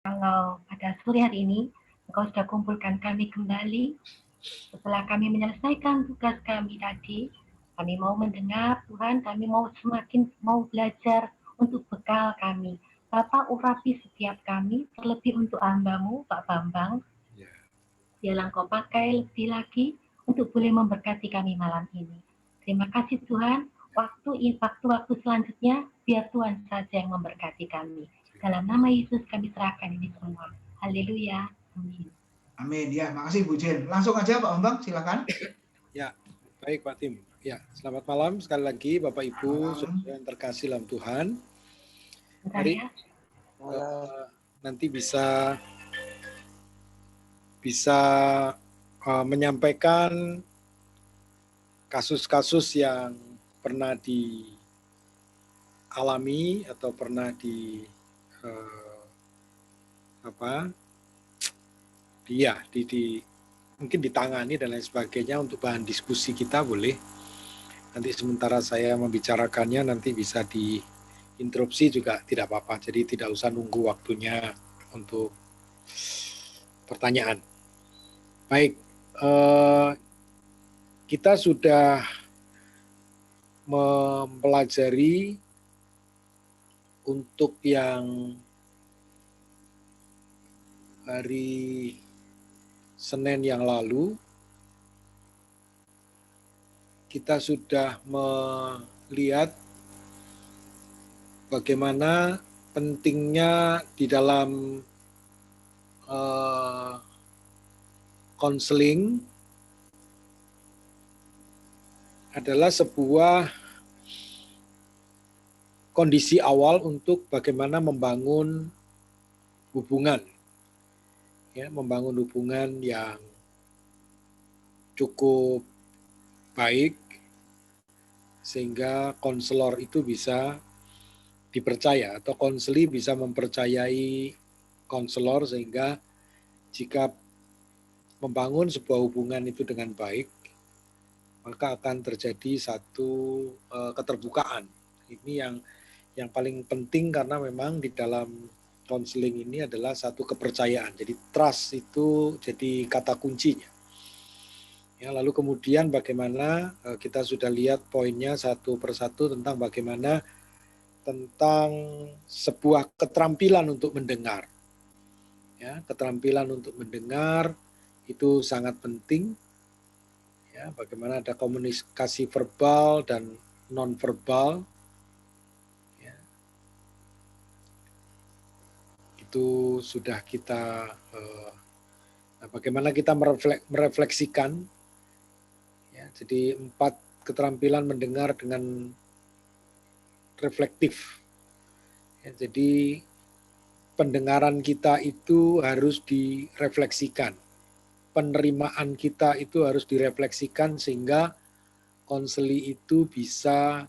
Kalau pada sore hari ini Engkau sudah kumpulkan kami kembali setelah kami menyelesaikan tugas kami tadi. Kami mau mendengar Tuhan, kami mau semakin mau belajar untuk bekal kami. Bapak urapi setiap kami, terlebih untuk hamba-Mu, Pak Bambang. Biarlah Engkau pakai lebih lagi untuk boleh memberkati kami malam ini. Terima kasih Tuhan, waktu-waktu selanjutnya biar Tuhan saja yang memberkati kami. Dalam nama Yesus kami serahkan ini semua. Haleluya. Amin. Amin. Ya, makasih Bu Jen. Langsung aja Pak Bambang, silakan. Ya, baik Pak Tim. Ya, selamat malam sekali lagi Bapak Ibu saudara yang terkasih dalam Tuhan. Mari nanti bisa menyampaikan kasus-kasus yang pernah dialami atau pernah mungkin ditangani dan lain sebagainya untuk bahan diskusi kita boleh. Nanti sementara saya membicarakannya nanti bisa diinterupsi juga tidak apa-apa. Jadi tidak usah nunggu waktunya untuk pertanyaan. Baik, kita sudah mempelajari untuk yang hari Senin yang lalu, kita sudah melihat bagaimana pentingnya di dalam konseling adalah sebuah kondisi awal untuk bagaimana membangun hubungan. Ya, membangun hubungan yang cukup baik sehingga konselor itu bisa dipercaya atau konseli bisa mempercayai konselor sehingga jika membangun sebuah hubungan itu dengan baik maka akan terjadi satu keterbukaan. Ini yang paling penting karena memang di dalam konseling ini adalah satu kepercayaan. Jadi trust itu jadi kata kuncinya. Ya, lalu kemudian bagaimana kita sudah lihat poinnya satu persatu tentang bagaimana tentang sebuah keterampilan untuk mendengar. Ya, keterampilan untuk mendengar itu sangat penting. Ya, bagaimana ada komunikasi verbal dan non-verbal. Itu sudah kita bagaimana kita merefleksikan ya, jadi 4 keterampilan mendengar dengan reflektif ya, jadi pendengaran kita itu harus direfleksikan, penerimaan kita itu harus direfleksikan sehingga konseli itu bisa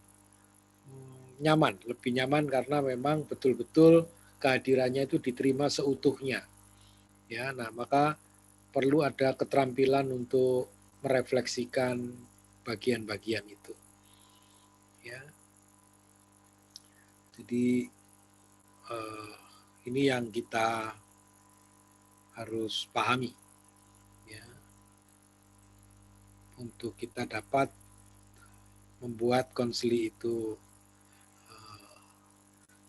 nyaman, lebih nyaman karena memang betul-betul kehadirannya itu diterima seutuhnya. Ya, nah maka perlu ada keterampilan untuk merefleksikan bagian-bagian itu. Ya. Jadi ini yang kita harus pahami. Ya. Untuk kita dapat membuat konseli itu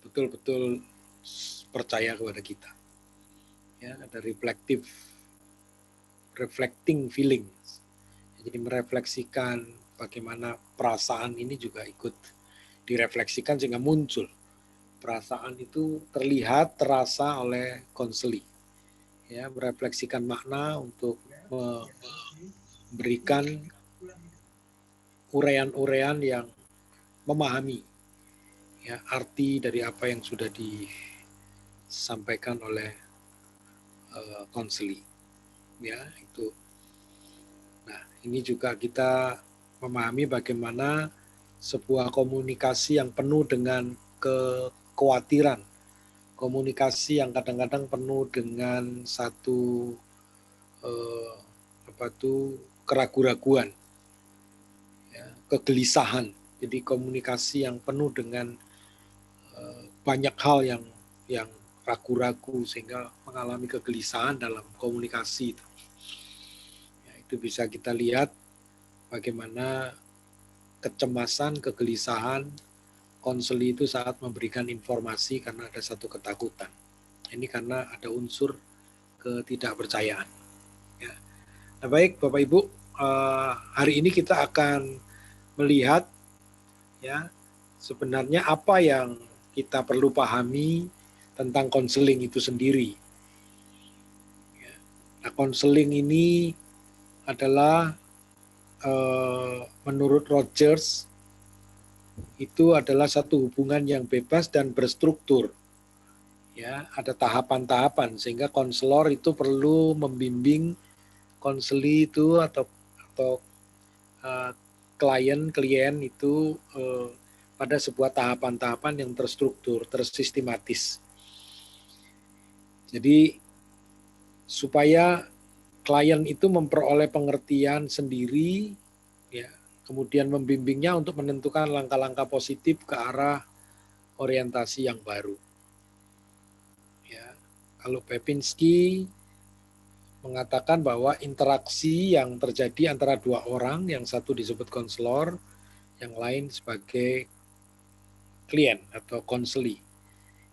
betul-betul percaya kepada kita. Ya, ada reflecting feelings. Jadi merefleksikan bagaimana perasaan ini juga ikut direfleksikan sehingga muncul. Perasaan itu terlihat, terasa oleh konseli. Ya, merefleksikan makna untuk memberikan urean-urean yang memahami ya arti dari apa yang sudah disampaikan oleh konseli. Ya, itu. Nah, ini juga kita memahami bagaimana sebuah komunikasi yang penuh dengan kekhawatiran, komunikasi yang kadang-kadang penuh dengan satu keraguan-raguan, ya, kegelisahan. Jadi komunikasi yang penuh dengan banyak hal yang ragu-ragu sehingga mengalami kegelisahan dalam komunikasi itu. Ya, itu bisa kita lihat bagaimana kecemasan, kegelisahan konseli itu saat memberikan informasi karena ada satu ketakutan. Ini karena ada unsur ketidakpercayaan. Ya. Nah, baik Bapak Ibu, hari ini kita akan melihat ya sebenarnya apa yang kita perlu pahami tentang konseling itu sendiri. Ya. Nah, konseling ini adalah menurut Rogers itu adalah satu hubungan yang bebas dan berstruktur. Ya, ada tahapan-tahapan sehingga konselor itu perlu membimbing konseli itu atau klien itu pada sebuah tahapan-tahapan yang terstruktur, tersistematis. Jadi supaya klien itu memperoleh pengertian sendiri, ya, kemudian membimbingnya untuk menentukan langkah-langkah positif ke arah orientasi yang baru. Ya, kalau Babinski mengatakan bahwa interaksi yang terjadi antara dua orang, yang satu disebut konselor, yang lain sebagai klien atau konseli,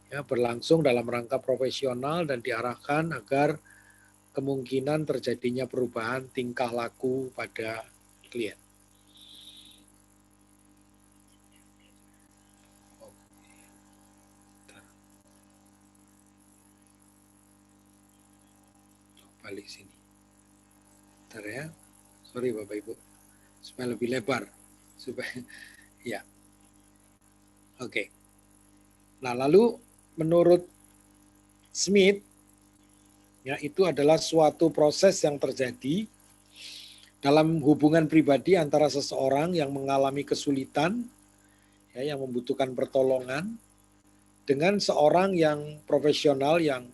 ya, berlangsung dalam rangka profesional dan diarahkan agar kemungkinan terjadinya perubahan tingkah laku pada klien. Balik sini. Bentar ya. Sorry Bapak Ibu. Supaya lebih lebar. Supaya ya. Oke. Nah, lalu menurut Smith, ya, itu adalah suatu proses yang terjadi dalam hubungan pribadi antara seseorang yang mengalami kesulitan, ya, yang membutuhkan pertolongan, dengan seorang yang profesional yang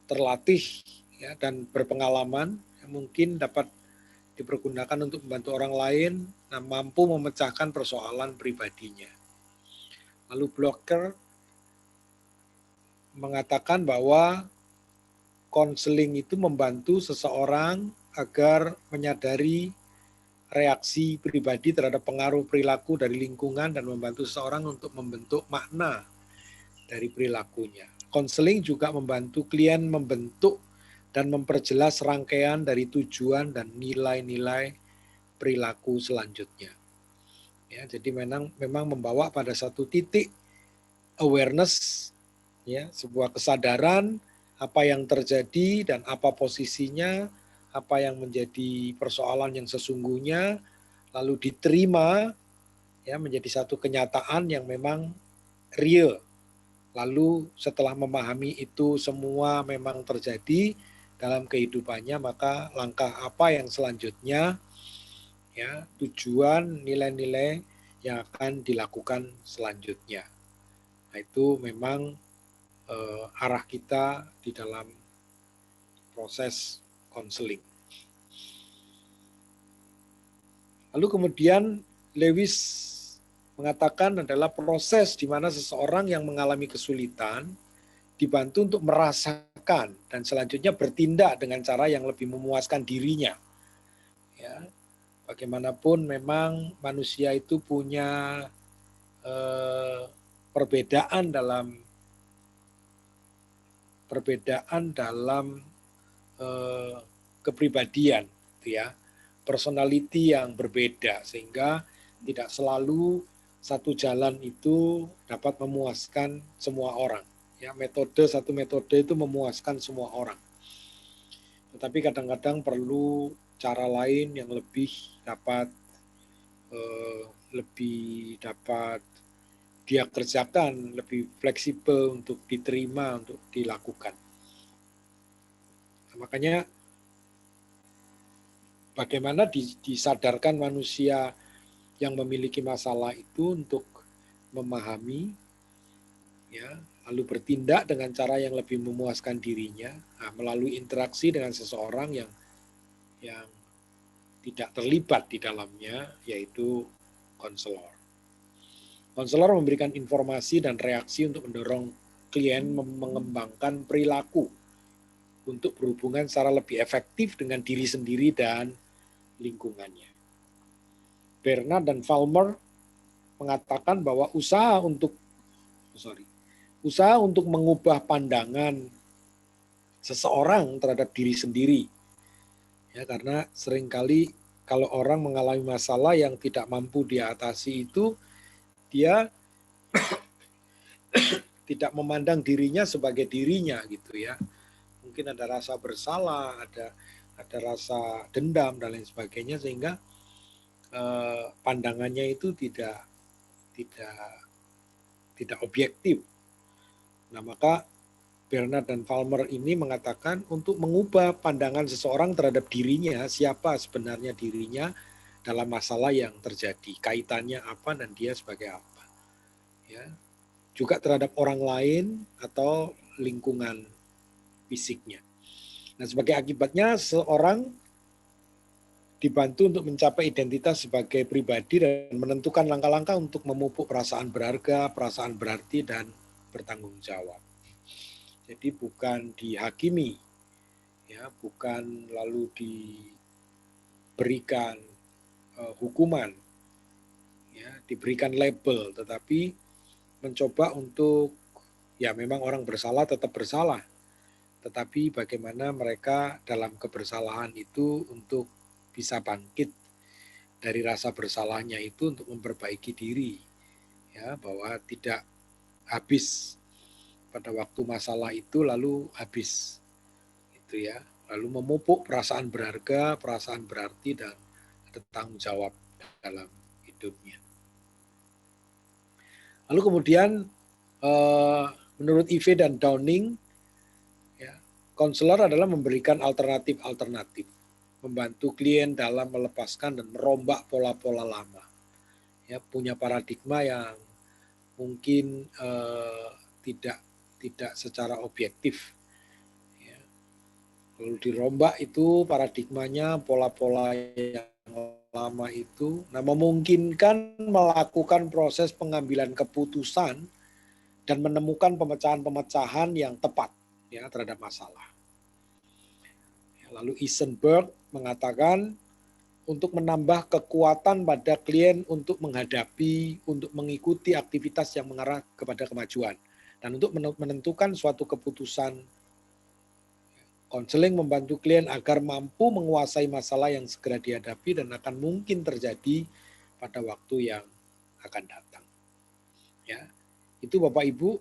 terlatih, ya, dan berpengalaman, yang mungkin dapat dipergunakan untuk membantu orang lain, dan mampu memecahkan persoalan pribadinya. Lalu Blocker mengatakan bahwa konseling itu membantu seseorang agar menyadari reaksi pribadi terhadap pengaruh perilaku dari lingkungan dan membantu seseorang untuk membentuk makna dari perilakunya. Konseling juga membantu klien membentuk dan memperjelas rangkaian dari tujuan dan nilai-nilai perilaku selanjutnya. Ya, jadi memang membawa pada satu titik awareness, ya, sebuah kesadaran apa yang terjadi dan apa posisinya, apa yang menjadi persoalan yang sesungguhnya, lalu diterima, ya, menjadi satu kenyataan yang memang real. Lalu setelah memahami itu semua memang terjadi dalam kehidupannya, maka langkah apa yang selanjutnya, ya, tujuan, nilai-nilai yang akan dilakukan selanjutnya. Nah, itu memang arah kita di dalam proses konseling. Lalu kemudian Lewis mengatakan adalah proses di mana seseorang yang mengalami kesulitan dibantu untuk merasakan dan selanjutnya bertindak dengan cara yang lebih memuaskan dirinya. Ya, bagaimanapun memang manusia itu punya perbedaan dalam kepribadian, gitu ya, personality yang berbeda, sehingga tidak selalu satu jalan itu dapat memuaskan semua orang. Ya, satu metode itu memuaskan semua orang. Tetapi kadang-kadang perlu cara lain yang lebih dapat dia kerjakan, lebih fleksibel untuk diterima, untuk dilakukan. Nah, makanya bagaimana disadarkan manusia yang memiliki masalah itu untuk memahami, ya, lalu bertindak dengan cara yang lebih memuaskan dirinya, nah, melalui interaksi dengan seseorang yang tidak terlibat di dalamnya, yaitu konselor. Konselor memberikan informasi dan reaksi untuk mendorong klien mengembangkan perilaku untuk berhubungan secara lebih efektif dengan diri sendiri dan lingkungannya. Bernard dan Falmer mengatakan bahwa usaha untuk mengubah pandangan seseorang terhadap diri sendiri, ya, karena seringkali kalau orang mengalami masalah yang tidak mampu diatasi itu, dia tidak memandang dirinya sebagai dirinya gitu ya. Mungkin ada rasa bersalah, ada rasa dendam dan lain sebagainya, sehingga pandangannya itu tidak objektif. Nah, maka Bernard dan Falmer ini mengatakan untuk mengubah pandangan seseorang terhadap dirinya, siapa sebenarnya dirinya dalam masalah yang terjadi, kaitannya apa dan dia sebagai apa. Ya. Juga terhadap orang lain atau lingkungan fisiknya. Nah, sebagai akibatnya seorang dibantu untuk mencapai identitas sebagai pribadi dan menentukan langkah-langkah untuk memupuk perasaan berharga, perasaan berarti, dan bertanggung jawab. Jadi bukan dihakimi, ya, bukan lalu diberikan hukuman, ya, diberikan label, tetapi mencoba untuk, ya memang orang bersalah tetap bersalah, tetapi bagaimana mereka dalam kebersalahan itu untuk bisa bangkit dari rasa bersalahnya itu untuk memperbaiki diri, ya, bahwa tidak habis pada waktu masalah itu lalu habis, itu ya, lalu memupuk perasaan berharga, perasaan berarti, dan ada tanggung jawab dalam hidupnya. Lalu kemudian menurut Ivey dan Downing, ya, konselor adalah memberikan alternatif, membantu klien dalam melepaskan dan merombak pola-pola lama. Ya, punya paradigma yang mungkin tidak secara objektif. Ya. Lalu dirombak itu paradigmanya, pola-pola yang lama itu, nah memungkinkan melakukan proses pengambilan keputusan dan menemukan pemecahan-pemecahan yang tepat, ya, terhadap masalah. Lalu Eisenberg mengatakan untuk menambah kekuatan pada klien untuk menghadapi, untuk mengikuti aktivitas yang mengarah kepada kemajuan. Dan untuk menentukan suatu keputusan, konseling membantu klien agar mampu menguasai masalah yang segera dihadapi dan akan mungkin terjadi pada waktu yang akan datang. Ya, itu Bapak Ibu,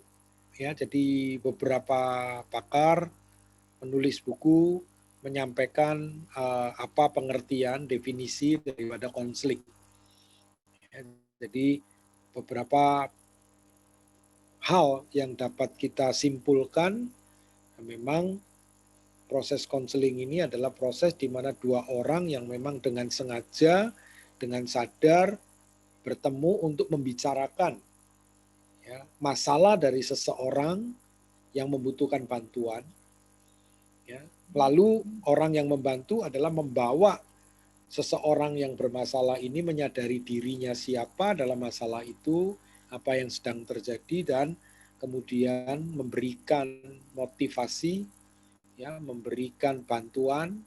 ya, jadi beberapa pakar penulis buku menyampaikan apa pengertian definisi daripada konseling. Ya, jadi beberapa hal yang dapat kita simpulkan, memang proses konseling ini adalah proses di mana dua orang yang memang dengan sengaja, dengan sadar bertemu untuk membicarakan, ya, masalah dari seseorang yang membutuhkan bantuan. Ya. Lalu orang yang membantu adalah membawa seseorang yang bermasalah ini menyadari dirinya siapa dalam masalah itu, apa yang sedang terjadi, dan kemudian memberikan motivasi, ya, memberikan bantuan,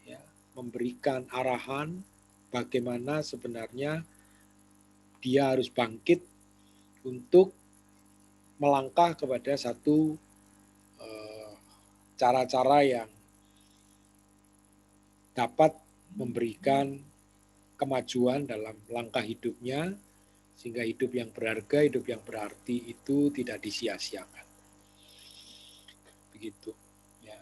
ya, memberikan arahan bagaimana sebenarnya dia harus bangkit untuk melangkah kepada satu cara-cara yang dapat memberikan kemajuan dalam langkah hidupnya, sehingga hidup yang berharga, hidup yang berarti itu tidak disia-siakan. Begitu. Ya.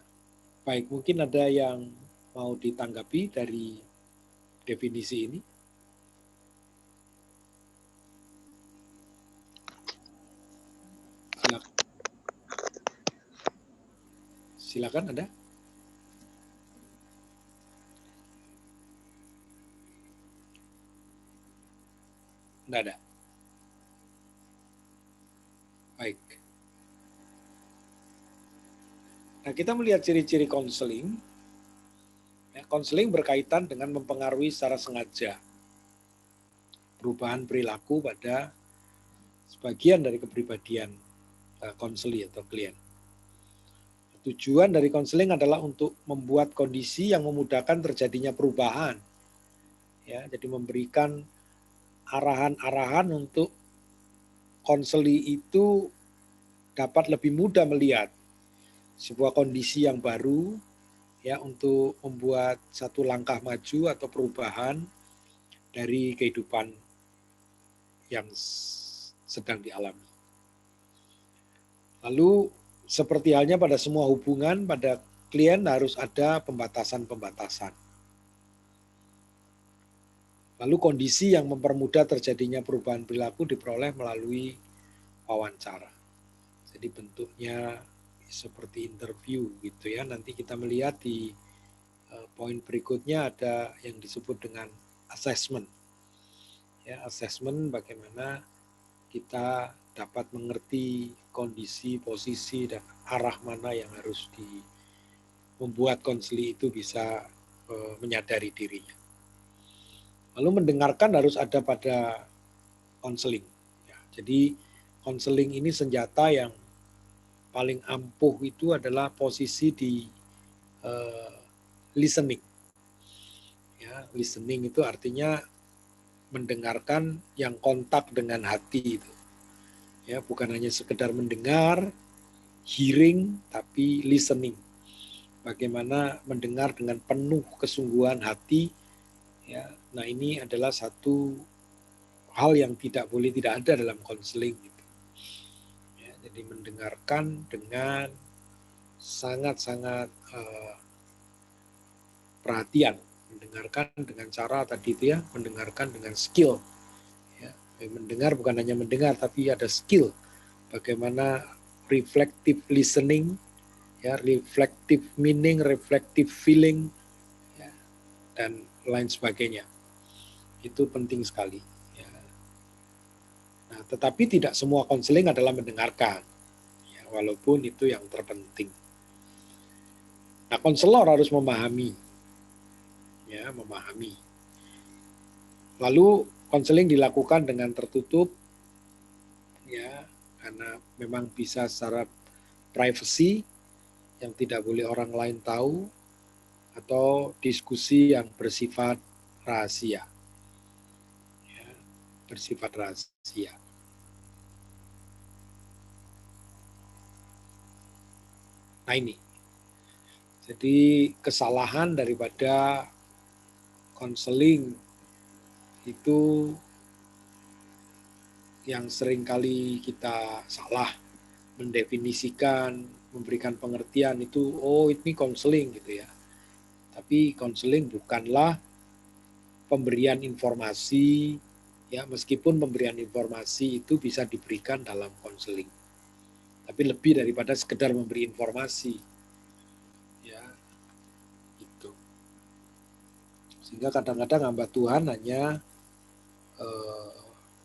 Baik, mungkin ada yang mau ditanggapi dari definisi ini? Silakan ada. Tidak ada. Baik. Nah, kita melihat ciri-ciri konseling. Ya, konseling berkaitan dengan mempengaruhi secara sengaja perubahan perilaku pada sebagian dari kepribadian konseli atau klien. Tujuan dari konseling adalah untuk membuat kondisi yang memudahkan terjadinya perubahan. Ya, jadi memberikan arahan-arahan untuk konseli itu dapat lebih mudah melihat sebuah kondisi yang baru, ya, untuk membuat satu langkah maju atau perubahan dari kehidupan yang sedang dialami. Lalu seperti halnya pada semua hubungan, pada klien harus ada pembatasan-pembatasan. Lalu kondisi yang mempermudah terjadinya perubahan perilaku diperoleh melalui wawancara. Jadi bentuknya seperti interview gitu ya. Nanti kita melihat di poin berikutnya ada yang disebut dengan assessment. Ya, assessment bagaimana kita dapat mengerti kondisi, posisi, dan arah mana yang harus membuat konseli itu bisa menyadari dirinya. Lalu mendengarkan harus ada pada konseling. Ya, jadi konseling ini senjata yang paling ampuh itu adalah posisi di listening. Ya, listening itu artinya mendengarkan yang kontak dengan hati itu. Ya, bukan hanya sekedar mendengar, hearing, tapi listening. Bagaimana mendengar dengan penuh kesungguhan hati. Ya, nah ini adalah satu hal yang tidak boleh tidak ada dalam konseling. Ya, jadi mendengarkan dengan sangat-sangat perhatian, mendengarkan dengan cara tadi itu ya, mendengarkan dengan skill. Ya, mendengar bukan hanya mendengar, tapi ada skill. Bagaimana reflective listening, ya, reflective meaning, reflective feeling, ya, dan lain sebagainya. Itu penting sekali. Ya. Nah, tetapi tidak semua konseling adalah mendengarkan, ya, walaupun itu yang terpenting. Nah, konselor harus memahami, ya, memahami. Lalu konseling dilakukan dengan tertutup, ya, karena memang bisa secara privacy yang tidak boleh orang lain tahu, atau diskusi yang bersifat rahasia, ya, bersifat rahasia. Nah ini, jadi kesalahan daripada konseling itu yang seringkali kita salah mendefinisikan, memberikan pengertian itu, oh ini konseling gitu ya. Tapi konseling bukanlah pemberian informasi, ya, meskipun pemberian informasi itu bisa diberikan dalam konseling. Tapi lebih daripada sekedar memberi informasi. Ya, itu. Sehingga kadang-kadang hamba Tuhan hanya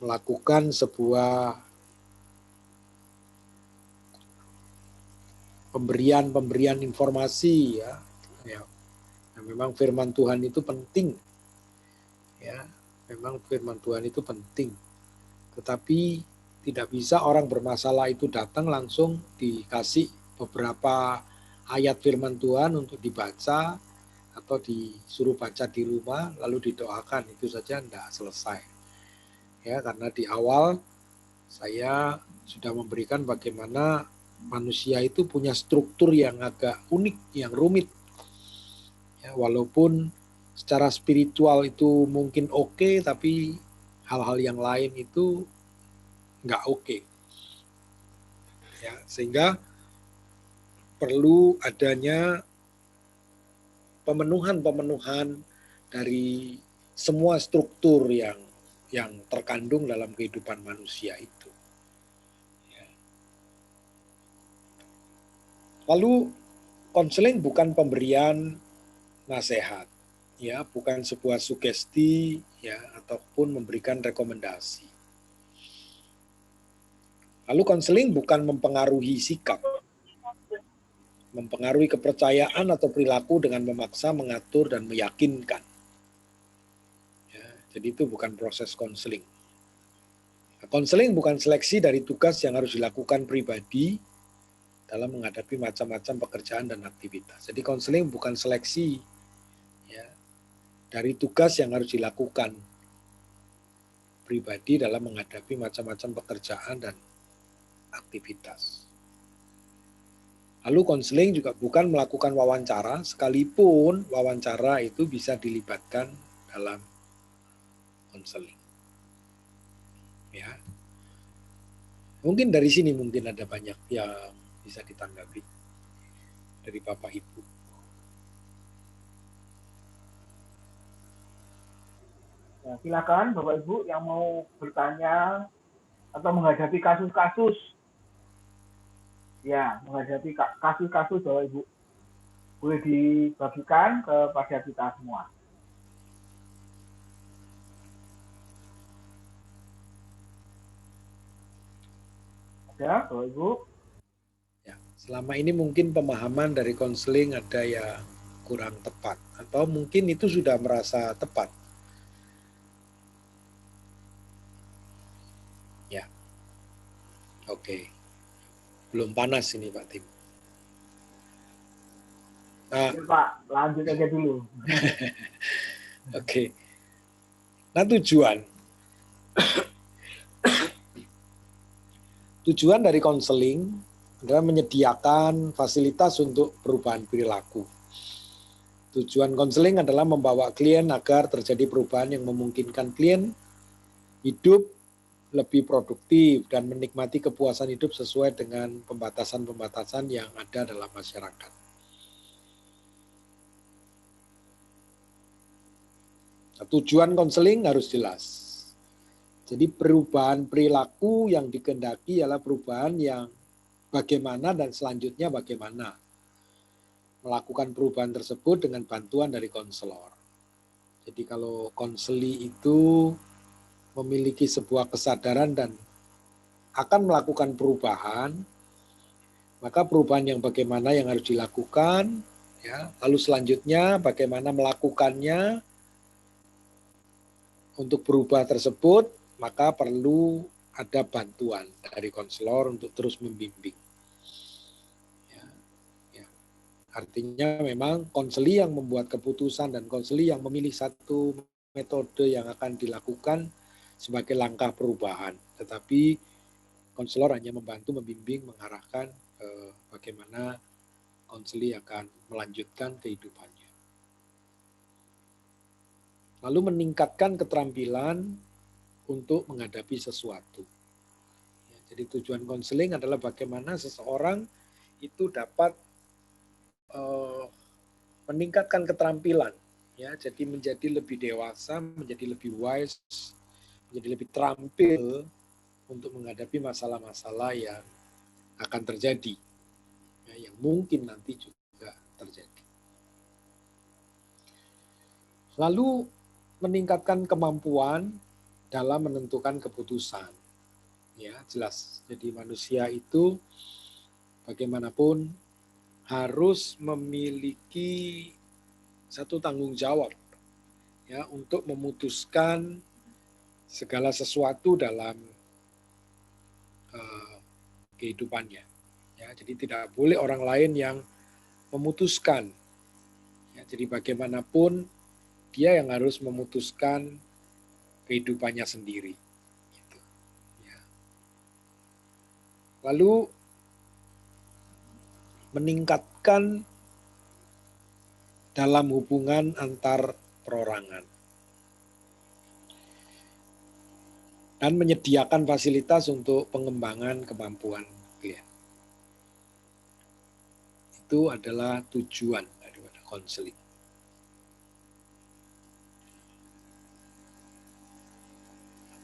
melakukan sebuah pemberian informasi, ya. Nah, memang firman Tuhan itu penting, ya. Memang firman Tuhan itu penting. Tetapi tidak bisa orang bermasalah itu datang langsung dikasih beberapa ayat firman Tuhan untuk dibaca atau disuruh baca di rumah lalu didoakan, itu saja tidak selesai. Ya, karena di awal saya sudah memberikan bagaimana manusia itu punya struktur yang agak unik, yang rumit. Ya, walaupun secara spiritual itu mungkin oke, tapi hal-hal yang lain itu nggak oke. Ya, sehingga perlu adanya pemenuhan dari semua struktur yang terkandung dalam kehidupan manusia itu. Ya. Lalu konseling bukan pemberian nasihat, ya, bukan sebuah sugesti, ya, ataupun memberikan rekomendasi. Lalu konseling bukan mempengaruhi sikap, mempengaruhi kepercayaan atau perilaku dengan memaksa, mengatur, dan meyakinkan. Ya, jadi itu bukan proses konseling. Konseling bukan seleksi dari tugas yang harus dilakukan pribadi dalam menghadapi macam-macam pekerjaan dan aktivitas. Jadi konseling bukan seleksi ya, dari tugas yang harus dilakukan pribadi dalam menghadapi macam-macam pekerjaan dan aktivitas. Lalu konseling juga bukan melakukan wawancara, sekalipun wawancara itu bisa dilibatkan dalam konseling. Ya. Mungkin dari sini mungkin ada banyak yang bisa ditanggapi dari Bapak Ibu. Ya, silakan Bapak Ibu yang mau bertanya atau menghadapi kasus-kasus. Ya, menghadapi kasus-kasus Bapak Ibu. Boleh dibagikan kepada kita semua. Ada Bapak Ibu? Ya, selama ini mungkin pemahaman dari konseling ada yang kurang tepat, atau mungkin itu sudah merasa tepat. Ya, oke. Belum panas ini Pak Tim. Nah, Ya, Pak, lanjut aja dulu. Oke. Nah, tujuan dari konseling adalah menyediakan fasilitas untuk perubahan perilaku. Tujuan konseling adalah membawa klien agar terjadi perubahan yang memungkinkan klien hidup lebih produktif dan menikmati kepuasan hidup sesuai dengan pembatasan-pembatasan yang ada dalam masyarakat. Nah, tujuan konseling harus jelas. Jadi perubahan perilaku yang dikehendaki adalah perubahan yang bagaimana dan selanjutnya bagaimana. Melakukan perubahan tersebut dengan bantuan dari konselor. Jadi kalau konseli itu memiliki sebuah kesadaran dan akan melakukan perubahan, maka perubahan yang bagaimana yang harus dilakukan, ya, lalu selanjutnya bagaimana melakukannya untuk berubah tersebut, maka perlu ada bantuan dari konselor untuk terus membimbing. Ya, ya. Artinya memang konseli yang membuat keputusan dan konseli yang memilih satu metode yang akan dilakukan sebagai langkah perubahan. Tetapi konselor hanya membantu, membimbing, mengarahkan bagaimana konseli akan melanjutkan kehidupannya. Lalu meningkatkan keterampilan untuk menghadapi sesuatu. Ya, jadi tujuan konseling adalah bagaimana seseorang itu dapat meningkatkan keterampilan, ya, jadi menjadi lebih dewasa, menjadi lebih wise, menjadi lebih terampil untuk menghadapi masalah-masalah yang akan terjadi, ya, yang mungkin nanti juga terjadi. Lalu meningkatkan kemampuan dalam menentukan keputusan. Ya, jelas. Jadi manusia itu bagaimanapun harus memiliki satu tanggung jawab, ya, untuk memutuskan segala sesuatu dalam kehidupannya. Ya, jadi tidak boleh orang lain yang memutuskan. Ya, jadi bagaimanapun dia yang harus memutuskan kehidupannya sendiri. Gitu. Ya. Lalu meningkatkan dalam hubungan antar perorangan dan menyediakan fasilitas untuk pengembangan kemampuan klien. Itu adalah tujuan daripada konseling.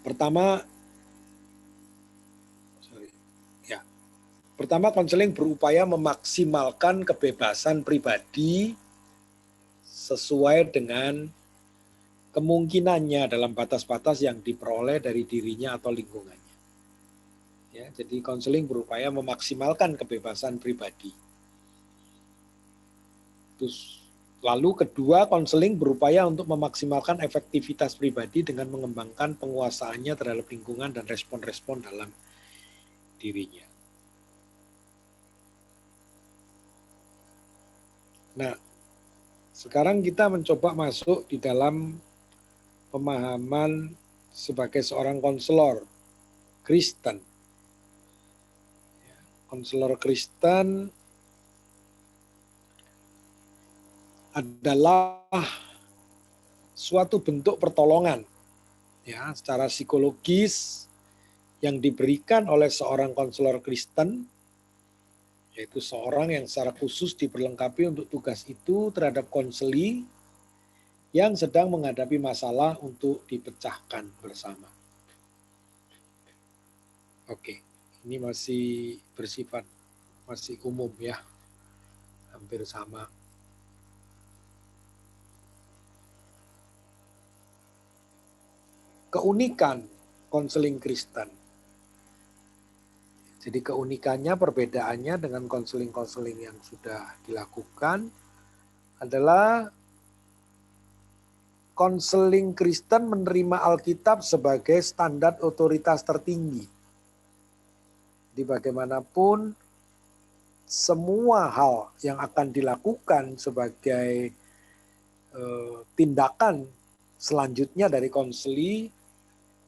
Pertama, konseling berupaya memaksimalkan kebebasan pribadi sesuai dengan kemungkinannya dalam batas-batas yang diperoleh dari dirinya atau lingkungannya. Ya, jadi konseling berupaya memaksimalkan kebebasan pribadi. Terus Lalu kedua, konseling berupaya untuk memaksimalkan efektivitas pribadi dengan mengembangkan penguasaannya terhadap lingkungan dan respon-respon dalam dirinya. Nah, sekarang kita mencoba masuk di dalam pemahaman sebagai seorang konselor Kristen. Konselor Kristen adalah suatu bentuk pertolongan ya secara psikologis yang diberikan oleh seorang konselor Kristen, yaitu seorang yang secara khusus diperlengkapi untuk tugas itu terhadap konseli yang sedang menghadapi masalah untuk dipecahkan bersama. Oke, ini masih bersifat masih umum ya, hampir sama. Keunikan konseling Kristen. Jadi keunikannya, perbedaannya dengan konseling-konseling yang sudah dilakukan adalah konseling Kristen menerima Alkitab sebagai standar otoritas tertinggi. Di bagaimanapun semua hal yang akan dilakukan sebagai tindakan selanjutnya dari konseli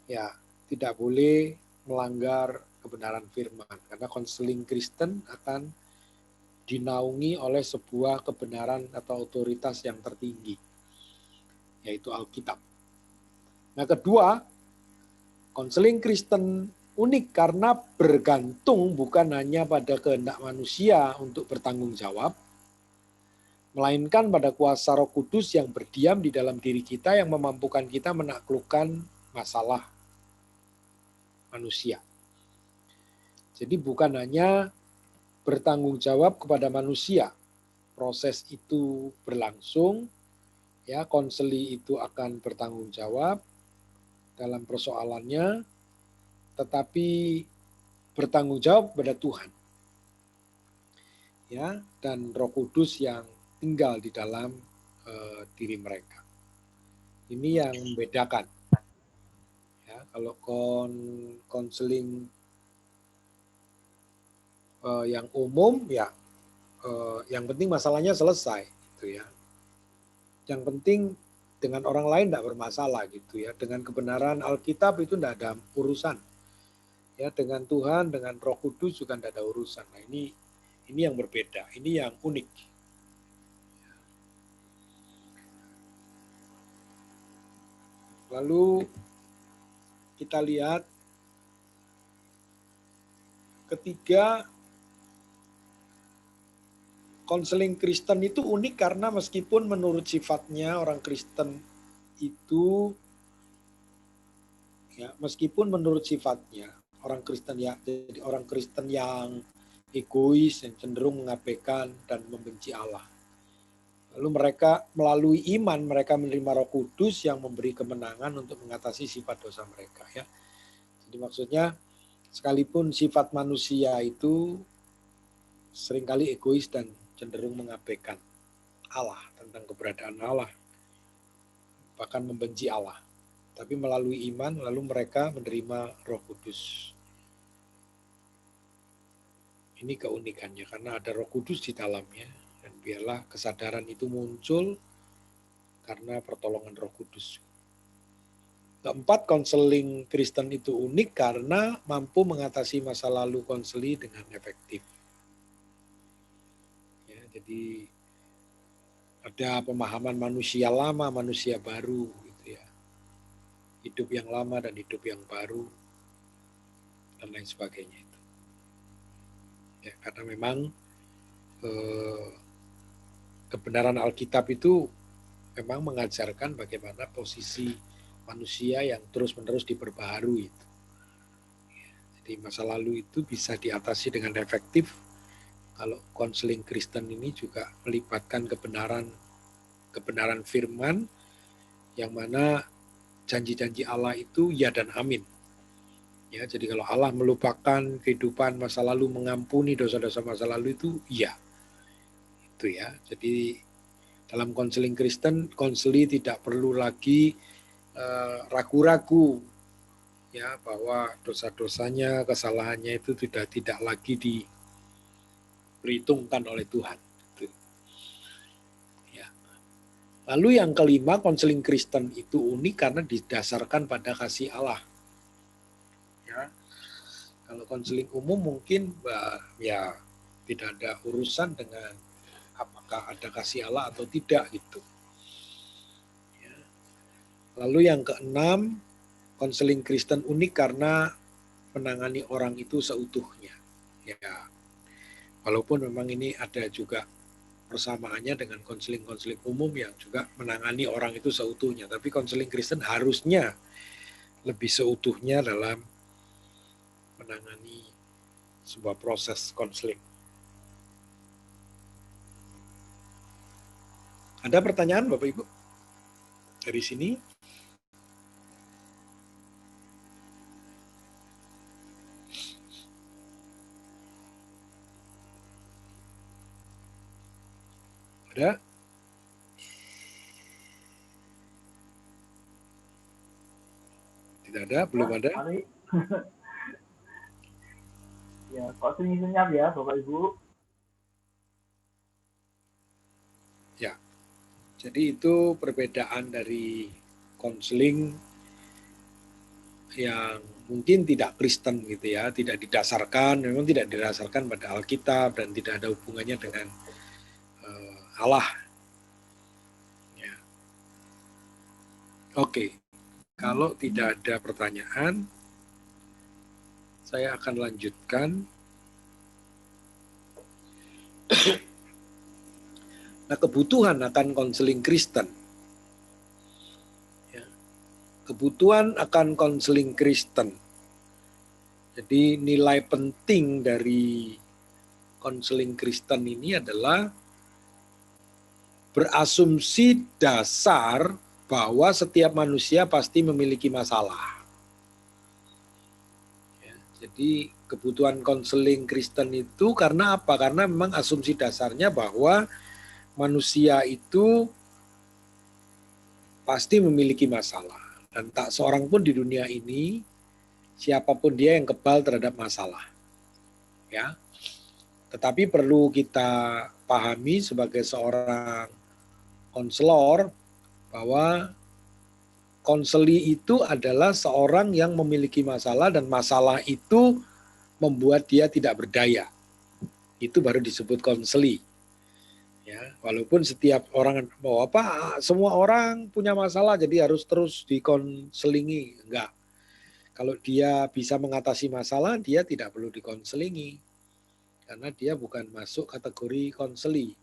ya tidak boleh melanggar kebenaran firman, karena konseling Kristen akan dinaungi oleh sebuah kebenaran atau otoritas yang tertinggi, yaitu Alkitab. Nah, kedua, konseling Kristen unik karena bergantung bukan hanya pada kehendak manusia untuk bertanggung jawab, melainkan pada kuasa Roh Kudus yang berdiam di dalam diri kita yang memampukan kita menaklukkan masalah manusia. Jadi bukan hanya bertanggung jawab kepada manusia, proses itu berlangsung, ya konseli itu akan bertanggung jawab dalam persoalannya, tetapi bertanggung jawab kepada Tuhan, ya dan Roh Kudus yang tinggal di dalam diri mereka. Ini yang membedakan. Ya, kalau konseling yang umum ya yang penting masalahnya selesai gitu ya. Yang penting dengan orang lain tidak bermasalah gitu ya. Dengan kebenaran Alkitab itu tidak ada urusan. Ya, dengan Tuhan, dengan Roh Kudus juga tidak ada urusan. Nah, ini yang berbeda, ini yang unik. Lalu kita lihat ketiga, konseling Kristen itu unik karena meskipun menurut sifatnya orang Kristen itu ya meskipun menurut sifatnya orang Kristen ya jadi orang Kristen yang egois, yang cenderung mengabaikan dan membenci Allah. Lalu mereka melalui iman mereka menerima Roh Kudus yang memberi kemenangan untuk mengatasi sifat dosa mereka ya. Jadi maksudnya sekalipun sifat manusia itu seringkali egois dan cenderung mengabaikan Allah, tentang keberadaan Allah, bahkan membenci Allah. Tapi melalui iman, lalu mereka menerima Roh Kudus. Ini keunikannya, karena ada Roh Kudus di dalamnya, dan biarlah kesadaran itu muncul karena pertolongan Roh Kudus. Keempat, konseling Kristen itu unik karena mampu mengatasi masa lalu konseli dengan efektif. Jadi ada pemahaman manusia lama, manusia baru, gitu ya. Hidup yang lama dan hidup yang baru, dan lain sebagainya itu. Ya, karena memang kebenaran Alkitab itu memang mengajarkan bagaimana posisi manusia yang terus-menerus diperbaharui itu. Jadi masa lalu itu bisa diatasi dengan efektif. Kalau konseling Kristen ini juga melibatkan kebenaran firman yang mana janji-janji Allah itu ya dan amin. Ya, jadi kalau Allah melupakan kehidupan masa lalu, mengampuni dosa-dosa masa lalu itu ya. Itu ya. Jadi Dalam konseling Kristen, konseli tidak perlu lagi ragu-ragu ya bahwa dosa-dosanya, kesalahannya itu tidak lagi diperhitungkan oleh Tuhan. Ya. Lalu yang kelima, konseling Kristen itu unik karena didasarkan pada kasih Allah. Ya. Kalau konseling umum mungkin ya tidak ada urusan dengan apakah ada kasih Allah atau tidak gitu. Ya. Lalu yang keenam, konseling Kristen unik karena menangani orang itu seutuhnya. Ya, walaupun memang ini ada juga persamaannya dengan konseling-konseling umum yang juga menangani orang itu seutuhnya. Tapi konseling Kristen harusnya lebih seutuhnya dalam menangani sebuah proses konseling. Ada pertanyaan Bapak Ibu dari sini? Ada? Tidak ada? Belum ada? Ya, kok senyap ya Bapak Ibu? Ya, jadi itu perbedaan dari konseling yang mungkin tidak Kristen gitu ya, tidak didasarkan, memang tidak didasarkan pada Alkitab dan tidak ada hubungannya dengan Allah. Ya. Oke, kalau tidak ada pertanyaan, saya akan lanjutkan. Nah, kebutuhan akan konseling Kristen. Ya. Kebutuhan akan konseling Kristen. Jadi nilai penting dari konseling Kristen ini adalah berasumsi dasar bahwa setiap manusia pasti memiliki masalah. Ya, jadi kebutuhan konseling Kristen itu karena apa? Karena memang asumsi dasarnya bahwa manusia itu pasti memiliki masalah. Dan tak seorang pun di dunia ini, siapapun dia yang kebal terhadap masalah. Ya. Tetapi perlu kita pahami sebagai seorang konselor bahwa konseli itu adalah seorang yang memiliki masalah dan masalah itu membuat dia tidak berdaya. Itu baru disebut konseli. Ya, walaupun setiap orang semua orang punya masalah jadi harus terus dikonselingi, enggak. Kalau dia bisa mengatasi masalah, dia tidak perlu dikonselingi. Karena dia bukan masuk kategori konseli.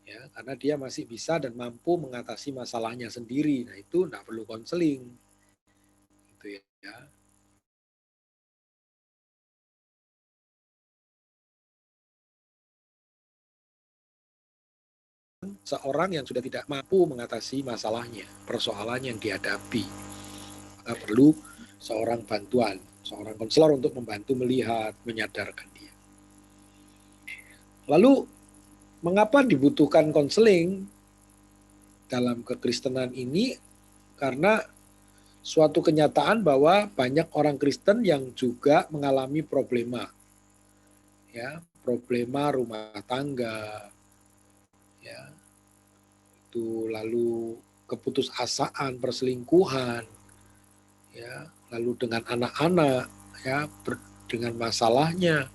Ya, karena dia masih bisa dan mampu mengatasi masalahnya sendiri. Nah, itu enggak perlu konseling. Gitu ya. Seorang yang sudah tidak mampu mengatasi masalahnya, persoalan yang dihadapi, maka perlu seorang bantuan, seorang konselor untuk membantu melihat, menyadarkan dia. Lalu, mengapa dibutuhkan konseling dalam kekristenan ini? Karena suatu kenyataan bahwa banyak orang Kristen yang juga mengalami problema, ya, problema rumah tangga, ya, itu lalu keputusasaan, perselingkuhan, ya, lalu dengan anak-anak, ya, dengan masalahnya,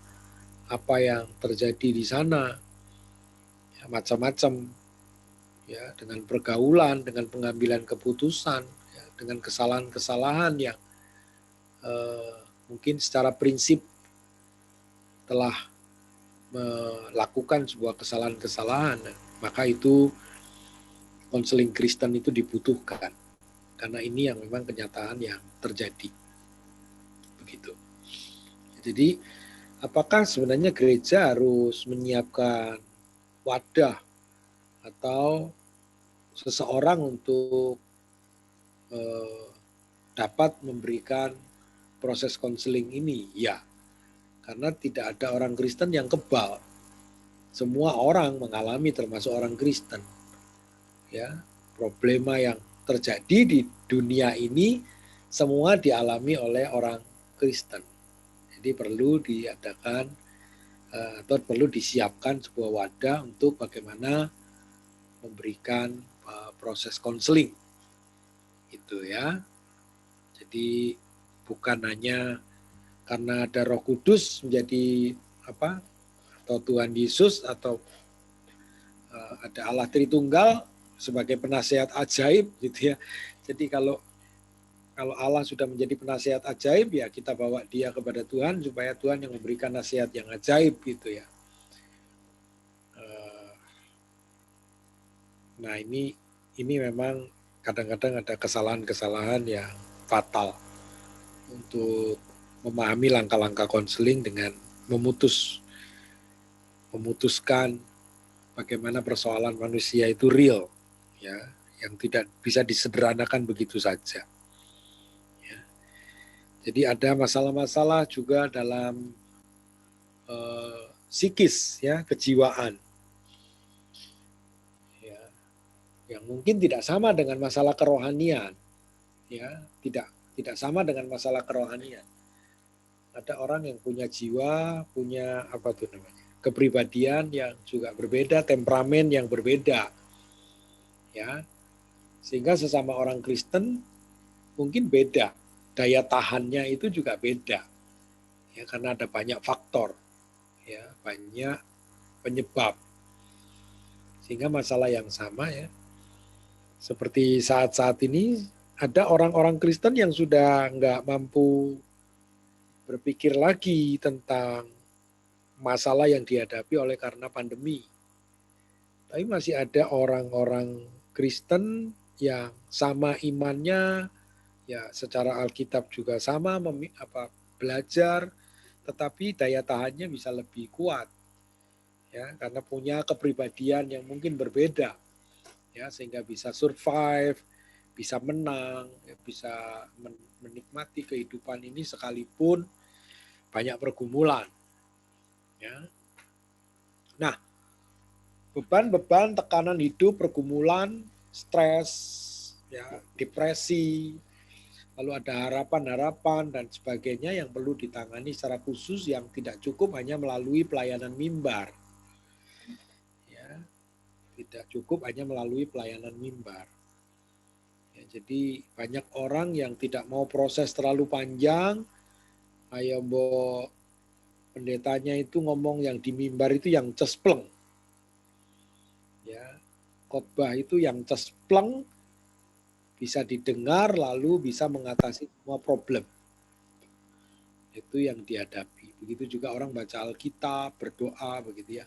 apa yang terjadi di sana, ya, macam-macam, ya, dengan pergaulan, dengan pengambilan keputusan, ya, dengan kesalahan-kesalahan yang mungkin secara prinsip telah melakukan sebuah kesalahan-kesalahan, maka itu konseling Kristen itu dibutuhkan. Karena ini yang memang kenyataan yang terjadi. Begitu. Jadi, apakah sebenarnya gereja harus menyiapkan wadah atau seseorang untuk dapat memberikan proses konseling ini? Ya, karena tidak ada orang Kristen yang kebal. Semua orang mengalami, termasuk orang Kristen. ya, problema yang terjadi di dunia ini semua dialami oleh orang Kristen. Jadi perlu diadakan atau perlu disiapkan sebuah wadah untuk bagaimana memberikan proses konseling, gitu ya. Jadi bukan hanya karena ada Roh Kudus menjadi apa, atau Tuhan Yesus atau ada Allah Tritunggal sebagai penasihat ajaib, gitu ya. Jadi kalau Allah sudah menjadi penasihat ajaib, ya kita bawa dia kepada Tuhan supaya Tuhan yang memberikan nasihat yang ajaib, gitu ya. Nah ini memang kadang-kadang ada kesalahan-kesalahan yang fatal untuk memahami langkah-langkah konseling dengan memutuskan bagaimana persoalan manusia itu real, ya, yang tidak bisa disederhanakan begitu saja. Ya. Jadi ada masalah-masalah juga dalam psikis, ya, kejiwaan, ya, yang mungkin tidak sama dengan masalah kerohanian, ya, tidak sama dengan masalah kerohanian. Ada orang yang punya jiwa, punya apa tuh namanya, kepribadian yang juga berbeda, temperamen yang berbeda, ya, sehingga sesama orang Kristen mungkin beda, daya tahannya itu juga beda, ya, karena ada banyak faktor, ya, banyak penyebab, sehingga masalah yang sama, ya, seperti saat-saat ini ada orang-orang Kristen yang sudah nggak mampu berpikir lagi tentang masalah yang dihadapi oleh karena pandemi. Tapi masih ada orang-orang Kristen yang sama imannya, ya secara Alkitab juga sama belajar, tetapi daya tahannya bisa lebih kuat, ya, karena punya kepribadian yang mungkin berbeda, ya, sehingga bisa survive, bisa menang, ya, bisa menikmati kehidupan ini sekalipun banyak pergumulan, ya. Nah, beban-beban, tekanan hidup, pergumulan, stres, ya, depresi, lalu ada harapan-harapan dan sebagainya yang perlu ditangani secara khusus, yang tidak cukup hanya melalui pelayanan mimbar. Ya, tidak cukup hanya melalui pelayanan mimbar. Ya, jadi banyak orang yang tidak mau proses terlalu panjang. Ayo mbok pendetanya itu ngomong yang di mimbar itu yang cespleng. Ya, khotbah itu yang cespleng, bisa didengar lalu bisa mengatasi semua problem. Itu yang dihadapi. Begitu juga orang baca Alkitab, berdoa, begitu ya.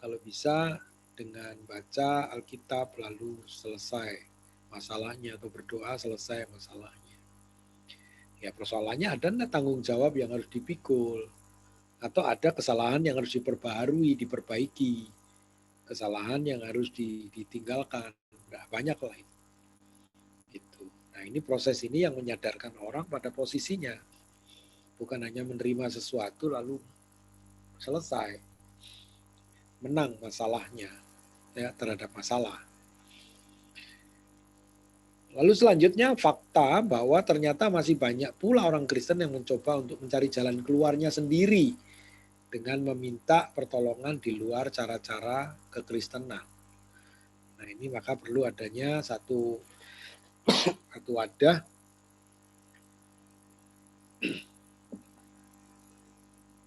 Kalau bisa dengan baca Alkitab lalu selesai masalahnya, atau berdoa selesai masalahnya. Ya, persoalannya ada tanggung jawab yang harus dipikul, atau ada kesalahan yang harus diperbaiki, kesalahan yang harus ditinggalkan. Nah, banyak lah itu. Gitu. Nah, ini proses ini yang menyadarkan orang pada posisinya, bukan hanya menerima sesuatu lalu selesai, menang masalahnya, ya, terhadap masalah. Lalu selanjutnya fakta bahwa ternyata masih banyak pula orang Kristen yang mencoba untuk mencari jalan keluarnya sendiri dengan meminta pertolongan di luar cara-cara kekristenan. Nah ini maka perlu adanya satu wadah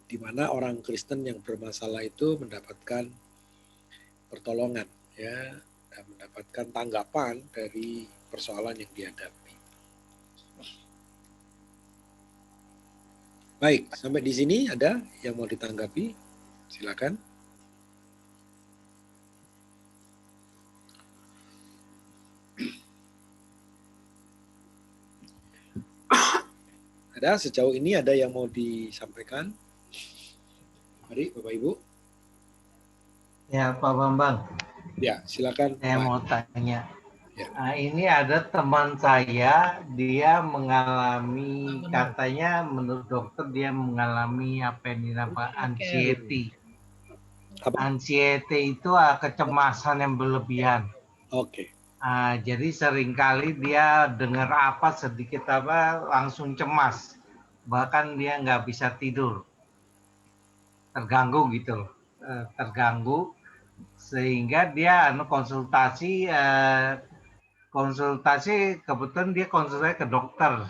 di mana orang Kristen yang bermasalah itu mendapatkan pertolongan, ya, dan mendapatkan tanggapan dari persoalan yang dihadapi. Baik, sampai di sini ada yang mau ditanggapi? Silakan. Ada sejauh ini ada yang mau disampaikan? Mari Bapak Ibu. Ya Pak Bambang. Ya, silakan. Saya mau tanya. Ya. Nah, ini ada teman saya, dia mengalami, katanya menurut dokter dia mengalami apa yang dinamakan anxiety. Apa? Anxiety itu kecemasan yang berlebihan. Oke. Jadi seringkali dia dengar apa sedikit apa langsung cemas, bahkan dia nggak bisa tidur, terganggu gitu loh. Terganggu sehingga dia konsultasi kebetulan dia konsultasi ke dokter.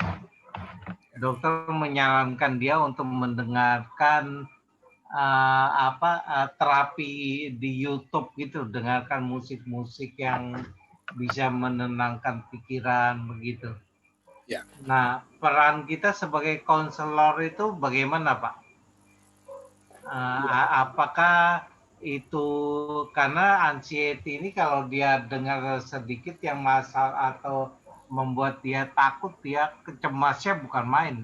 Dokter menyarankan dia untuk mendengarkan terapi di YouTube gitu, dengarkan musik-musik yang bisa menenangkan pikiran begitu. Ya. Nah, peran kita sebagai konselor itu bagaimana, Pak? Apakah itu karena anxiety ini kalau dia dengar sedikit yang masalah atau membuat dia takut, dia kecemasnya bukan main.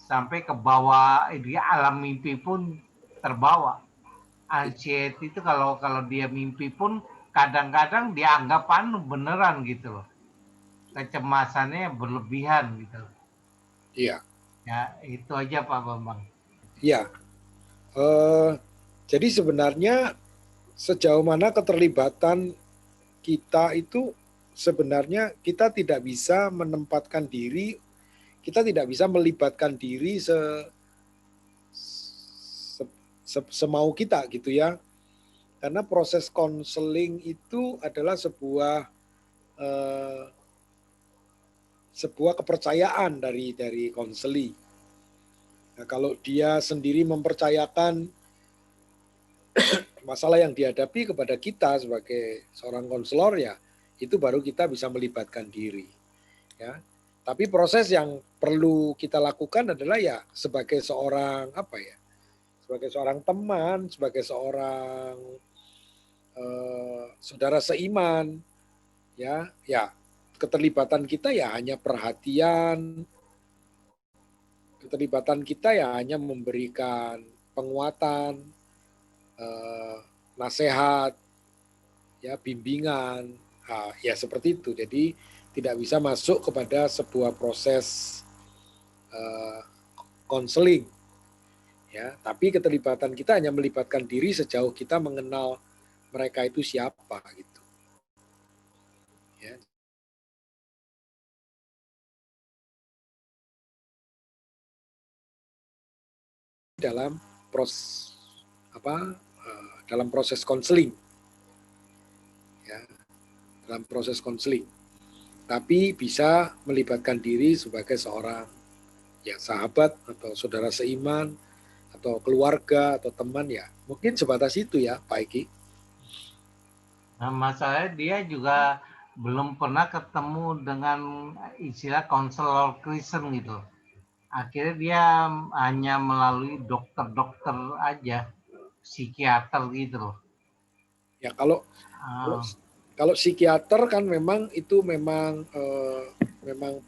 Sampai ke bawah, dia alam mimpi pun terbawa. Anxiety itu kalau dia mimpi pun kadang-kadang dianggap beneran gitu loh. Kecemasannya berlebihan gitu loh. Iya. Ya, itu aja Pak Bambang. Iya. Jadi sebenarnya sejauh mana keterlibatan kita itu sebenarnya kita tidak bisa menempatkan diri, kita tidak bisa melibatkan diri semau kita gitu ya. Karena proses konseling itu adalah sebuah kepercayaan dari konseli. Nah, kalau dia sendiri mempercayakan masalah yang dihadapi kepada kita sebagai seorang konselor, ya itu baru kita bisa melibatkan diri. Ya, tapi proses yang perlu kita lakukan adalah ya sebagai seorang sebagai seorang teman, sebagai seorang saudara seiman, ya keterlibatan kita ya hanya perhatian, keterlibatan kita ya hanya memberikan penguatan, nasihat, ya bimbingan, ya seperti itu. Jadi tidak bisa masuk kepada sebuah proses konseling, ya. Tapi keterlibatan kita hanya melibatkan diri sejauh kita mengenal mereka itu siapa, gitu. Ya. Dalam proses konseling, ya, dalam proses konseling. Tapi bisa melibatkan diri sebagai seorang ya sahabat atau saudara seiman atau keluarga atau teman, ya mungkin sebatas itu ya Pak Eki. Nah, masalahnya dia juga belum pernah ketemu dengan istilah konselor Kristen gitu. Akhirnya dia hanya melalui dokter-dokter aja, psikiater gitu loh. Ya kalau psikiater kan memang itu memang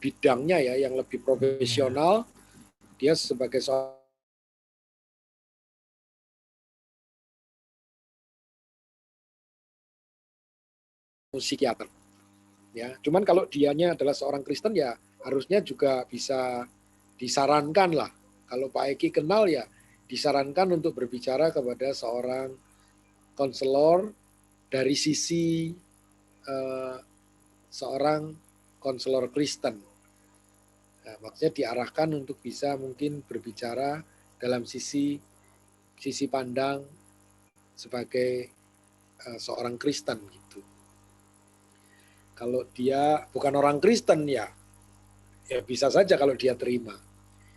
bidangnya ya yang lebih profesional. Dia sebagai seorang psikiater. Ya, cuman kalau dianya adalah seorang Kristen ya harusnya juga bisa disarankan lah. Kalau Pak Eki kenal ya disarankan untuk berbicara kepada seorang konselor dari sisi seorang konselor Kristen. Nah, maksudnya diarahkan untuk bisa mungkin berbicara dalam sisi pandang sebagai seorang Kristen gitu. Kalau dia bukan orang Kristen ya bisa saja kalau dia terima,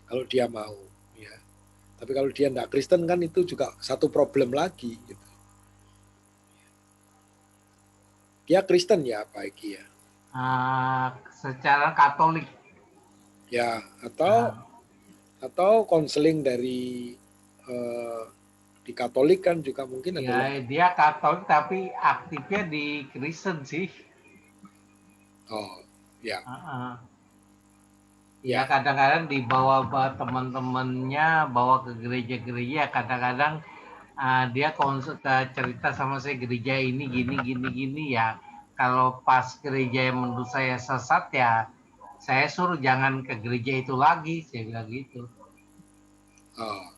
kalau dia mau, ya. Tapi kalau dia tidak Kristen kan itu juga satu problem lagi. Gitu. Dia Kristen ya Pak Eki ya? Secara Katolik. Ya, atau konseling dari di Katolik kan juga mungkin adalah. Ya, dia Katolik tapi aktifnya di Kristen sih. Oh, ya. Ya kadang-kadang dibawa teman-temannya bawa ke gereja-gereja, kadang-kadang dia cerita sama saya gereja ini gini ya. Kalau pas gereja yang menurut saya sesat ya saya suruh jangan ke gereja itu lagi, saya bilang gitu. Oh.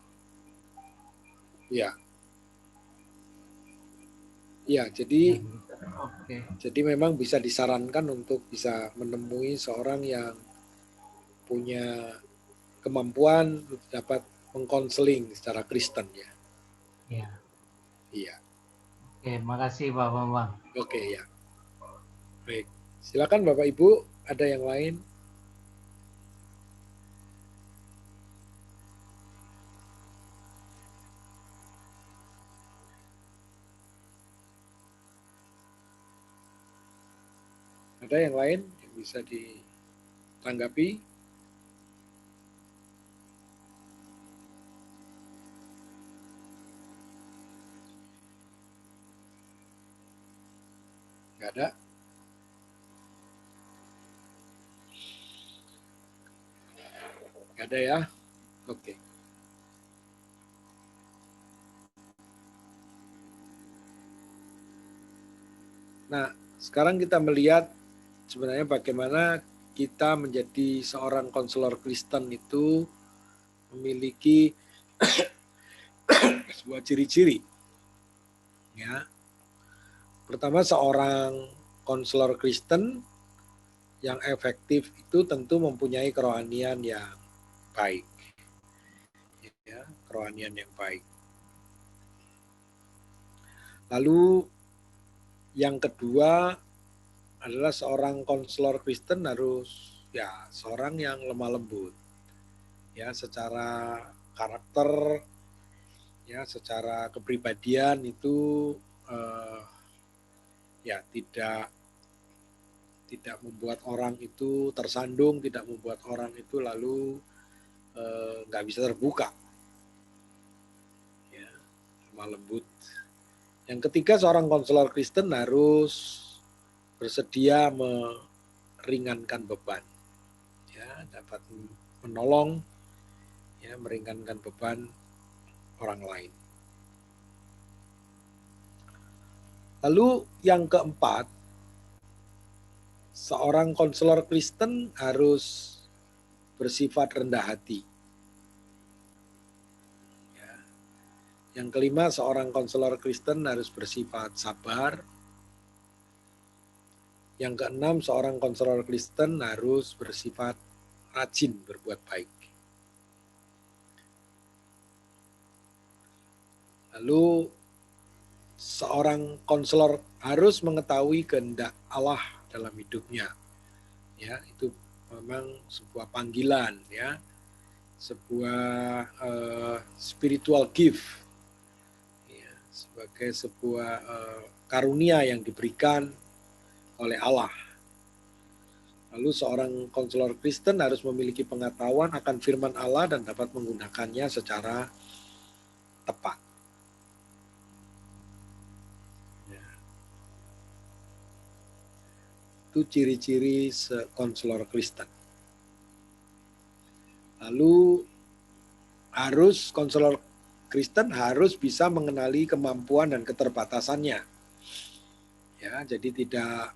Ya. Ya, jadi Oke. Jadi memang bisa disarankan untuk bisa menemui seorang yang punya kemampuan untuk dapat mengkonseling secara Kristen ya. Ya. Iya. Oke, makasih Pak Bambang. Oke ya. Baik. Silakan Bapak Ibu, ada yang lain? Ada yang lain yang bisa ditanggapi? Nggak ada? Nggak ada ya? Oke. Nah, sekarang kita melihat sebenarnya bagaimana kita menjadi seorang konselor Kristen itu memiliki sebuah ciri-ciri. Ya. Pertama, seorang konselor Kristen yang efektif itu tentu mempunyai kerohanian yang baik. Ya, kerohanian yang baik. Lalu yang kedua adalah seorang konselor Kristen harus ya seorang yang lemah lembut. Ya, secara karakter, ya secara kepribadian itu ya tidak membuat orang itu tersandung, tidak membuat orang itu lalu nggak bisa terbuka. Ya, lemah lembut. Yang ketiga, seorang konselor Kristen harus bersedia meringankan beban, ya dapat menolong, ya meringankan beban orang lain. Lalu yang keempat, seorang konselor Kristen harus bersifat rendah hati. Ya. Yang kelima, seorang konselor Kristen harus bersifat sabar. Yang keenam, seorang konselor Kristen harus bersifat rajin berbuat baik. Lalu seorang konselor harus mengetahui kehendak Allah dalam hidupnya. Ya, itu memang sebuah panggilan ya. Sebuah spiritual gift. Ya, sebagai sebuah karunia yang diberikan oleh Allah. Lalu seorang konselor Kristen harus memiliki pengetahuan akan firman Allah dan dapat menggunakannya secara tepat. Ya. Itu ciri-ciri konselor Kristen. Lalu konselor Kristen harus bisa mengenali kemampuan dan keterbatasannya. Ya, jadi tidak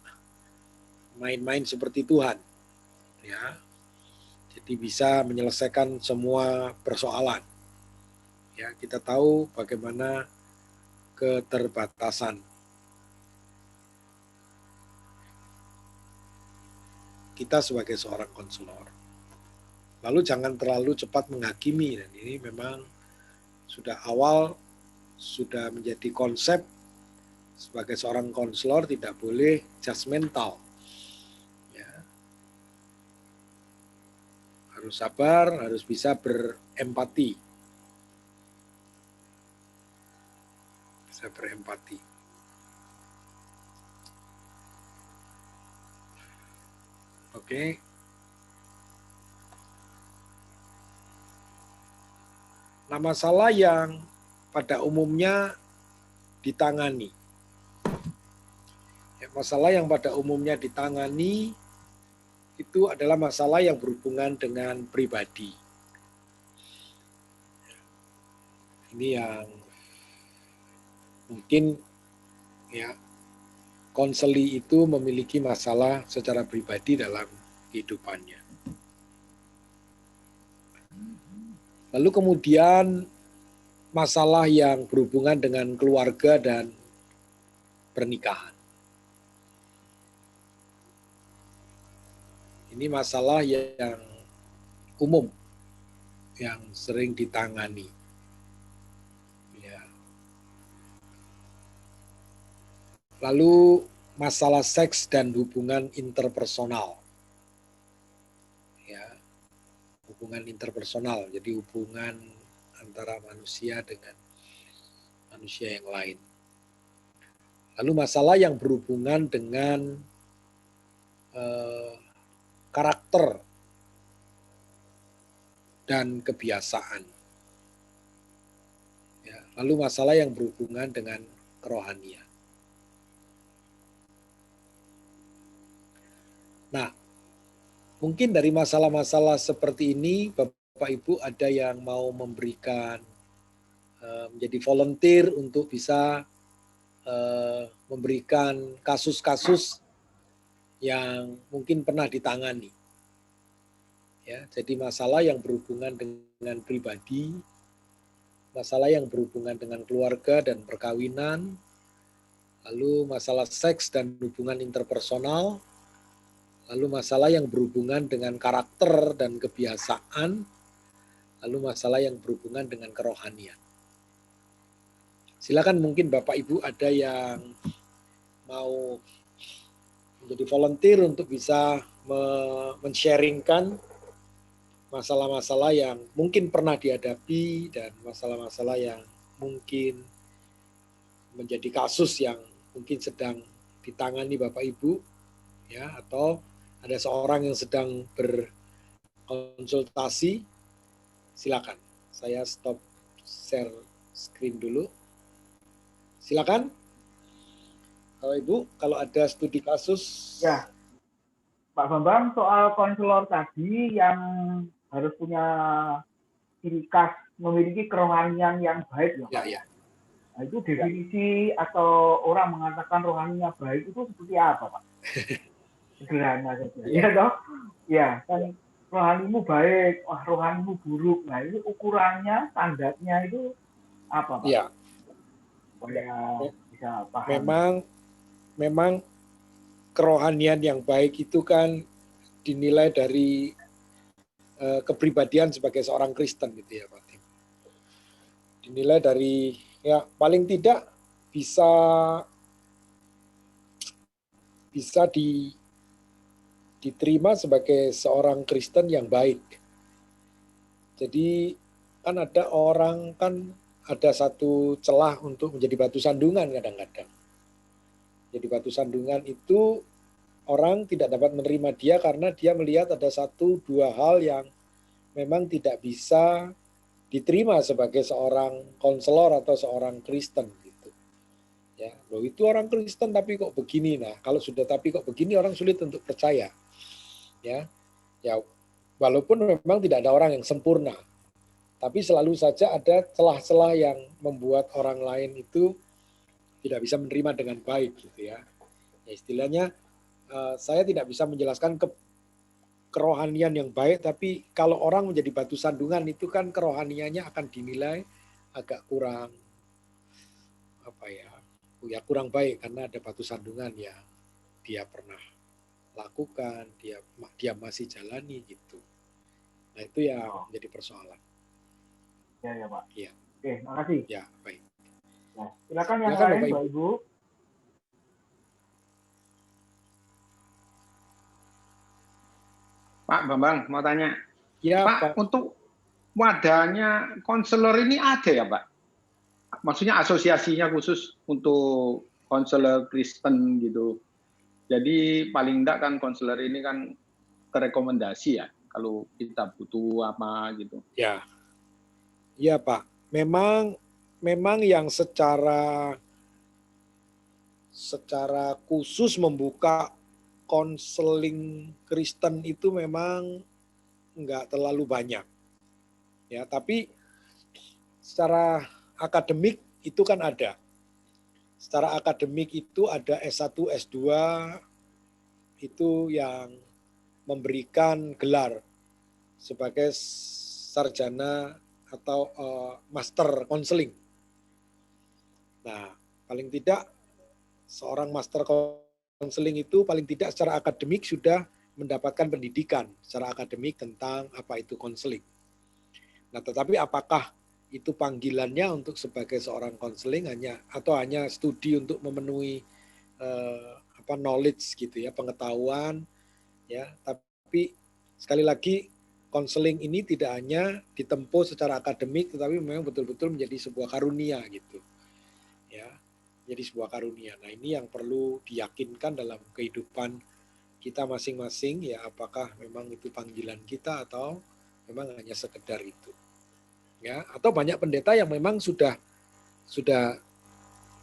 main-main seperti Tuhan. Ya. Jadi bisa menyelesaikan semua persoalan. Ya, kita tahu bagaimana keterbatasan kita sebagai seorang konselor. Lalu jangan terlalu cepat menghakimi, dan ini memang sudah awal sudah menjadi konsep sebagai seorang konselor tidak boleh judgmental. Ya. Harus sabar, harus bisa berempati. Bisa berempati. Oke. Nah, masalah yang pada umumnya ditangani. Ya, masalah yang pada umumnya ditangani itu adalah masalah yang berhubungan dengan pribadi. Ini yang mungkin ya konseli itu memiliki masalah secara pribadi dalam kehidupannya. Lalu kemudian masalah yang berhubungan dengan keluarga dan pernikahan. Ini masalah yang umum, yang sering ditangani. Ya. Lalu masalah seks dan hubungan interpersonal. Ya. Hubungan interpersonal, jadi hubungan antara manusia dengan manusia yang lain. Lalu masalah yang berhubungan dengan karakter dan kebiasaan. Ya, lalu masalah yang berhubungan dengan kerohanian. Nah, mungkin dari masalah-masalah seperti ini, Bapak Ibu ada yang mau memberikan menjadi volunteer untuk bisa memberikan kasus-kasus yang mungkin pernah ditangani. Ya, jadi masalah yang berhubungan dengan pribadi, masalah yang berhubungan dengan keluarga dan perkawinan, lalu masalah seks dan hubungan interpersonal, lalu masalah yang berhubungan dengan karakter dan kebiasaan, lalu masalah yang berhubungan dengan kerohanian. Silakan mungkin Bapak Ibu ada yang mau menjadi volunteer untuk bisa men-sharingkan masalah-masalah yang mungkin pernah dihadapi dan masalah-masalah yang mungkin menjadi kasus yang mungkin sedang ditangani Bapak Ibu, ya, atau ada seorang yang sedang berkonsultasi. Silakan, saya stop share screen dulu. Silakan, Bapak Ibu, kalau ada studi kasus. Ya, Pak Bambang, soal konselor tadi yang harus punya ciri khas memiliki kerohanian yang baik, ya. Ya. Nah, itu definisi atau orang mengatakan rohaninya baik itu seperti apa, Pak? Sederhana saja. Ya, toh? Ya, kan rohanimu baik, wah rohanimu buruk. Nah, ini ukurannya, standarnya itu apa, Pak? Ya. Supaya bisa paham. Memang kerohanian yang baik itu kan dinilai dari kepribadian sebagai seorang Kristen gitu ya Pak Tim. Dinilai dari ya paling tidak bisa diterima sebagai seorang Kristen yang baik. Jadi kan ada satu celah untuk menjadi batu sandungan kadang-kadang. Jadi batu sandungan itu orang tidak dapat menerima dia karena dia melihat ada 1-2 hal yang memang tidak bisa diterima sebagai seorang konselor atau seorang Kristen gitu. Ya, loh itu orang Kristen tapi kok begini. Nah, kalau sudah tapi kok begini orang sulit untuk percaya. Ya, walaupun memang tidak ada orang yang sempurna. Tapi selalu saja ada celah-celah yang membuat orang lain itu tidak bisa menerima dengan baik gitu ya. Ya istilahnya saya tidak bisa menjelaskan kerohanian yang baik, tapi kalau orang menjadi batu sandungan itu kan kerohaniannya akan dinilai agak kurang kurang baik karena ada batu sandungan yang dia pernah lakukan, dia masih jalani gitu. Nah itu yang menjadi persoalan. Ya Pak. Ya. Oke, makasih. Ya baik. Nah, silakan yang lain Bapak Ibu. Pak Bambang mau tanya. Ya, Pak, untuk wadahnya konselor ini ada ya Pak? Maksudnya asosiasinya khusus untuk konselor Kristen gitu. Jadi paling enggak kan konselor ini kan terekomendasi ya kalau kita butuh apa gitu. Ya. Iya Pak. Memang yang secara khusus membuka konseling Kristen itu memang enggak terlalu banyak. Ya, tapi secara akademik itu kan ada. Secara akademik itu ada S1, S2 itu yang memberikan gelar sebagai sarjana atau master konseling. Nah, paling tidak seorang master konseling itu paling tidak secara akademik sudah mendapatkan pendidikan secara akademik tentang apa itu konseling. Nah, tetapi apakah itu panggilannya untuk sebagai seorang konseling hanya studi untuk memenuhi knowledge gitu ya, pengetahuan ya. Tapi sekali lagi konseling ini tidak hanya ditempuh secara akademik, tetapi memang betul-betul menjadi sebuah karunia gitu ya, jadi sebuah karunia. Nah, ini yang perlu diyakinkan dalam kehidupan kita masing-masing ya, apakah memang itu panggilan kita atau memang hanya sekedar itu ya. Atau banyak pendeta yang memang sudah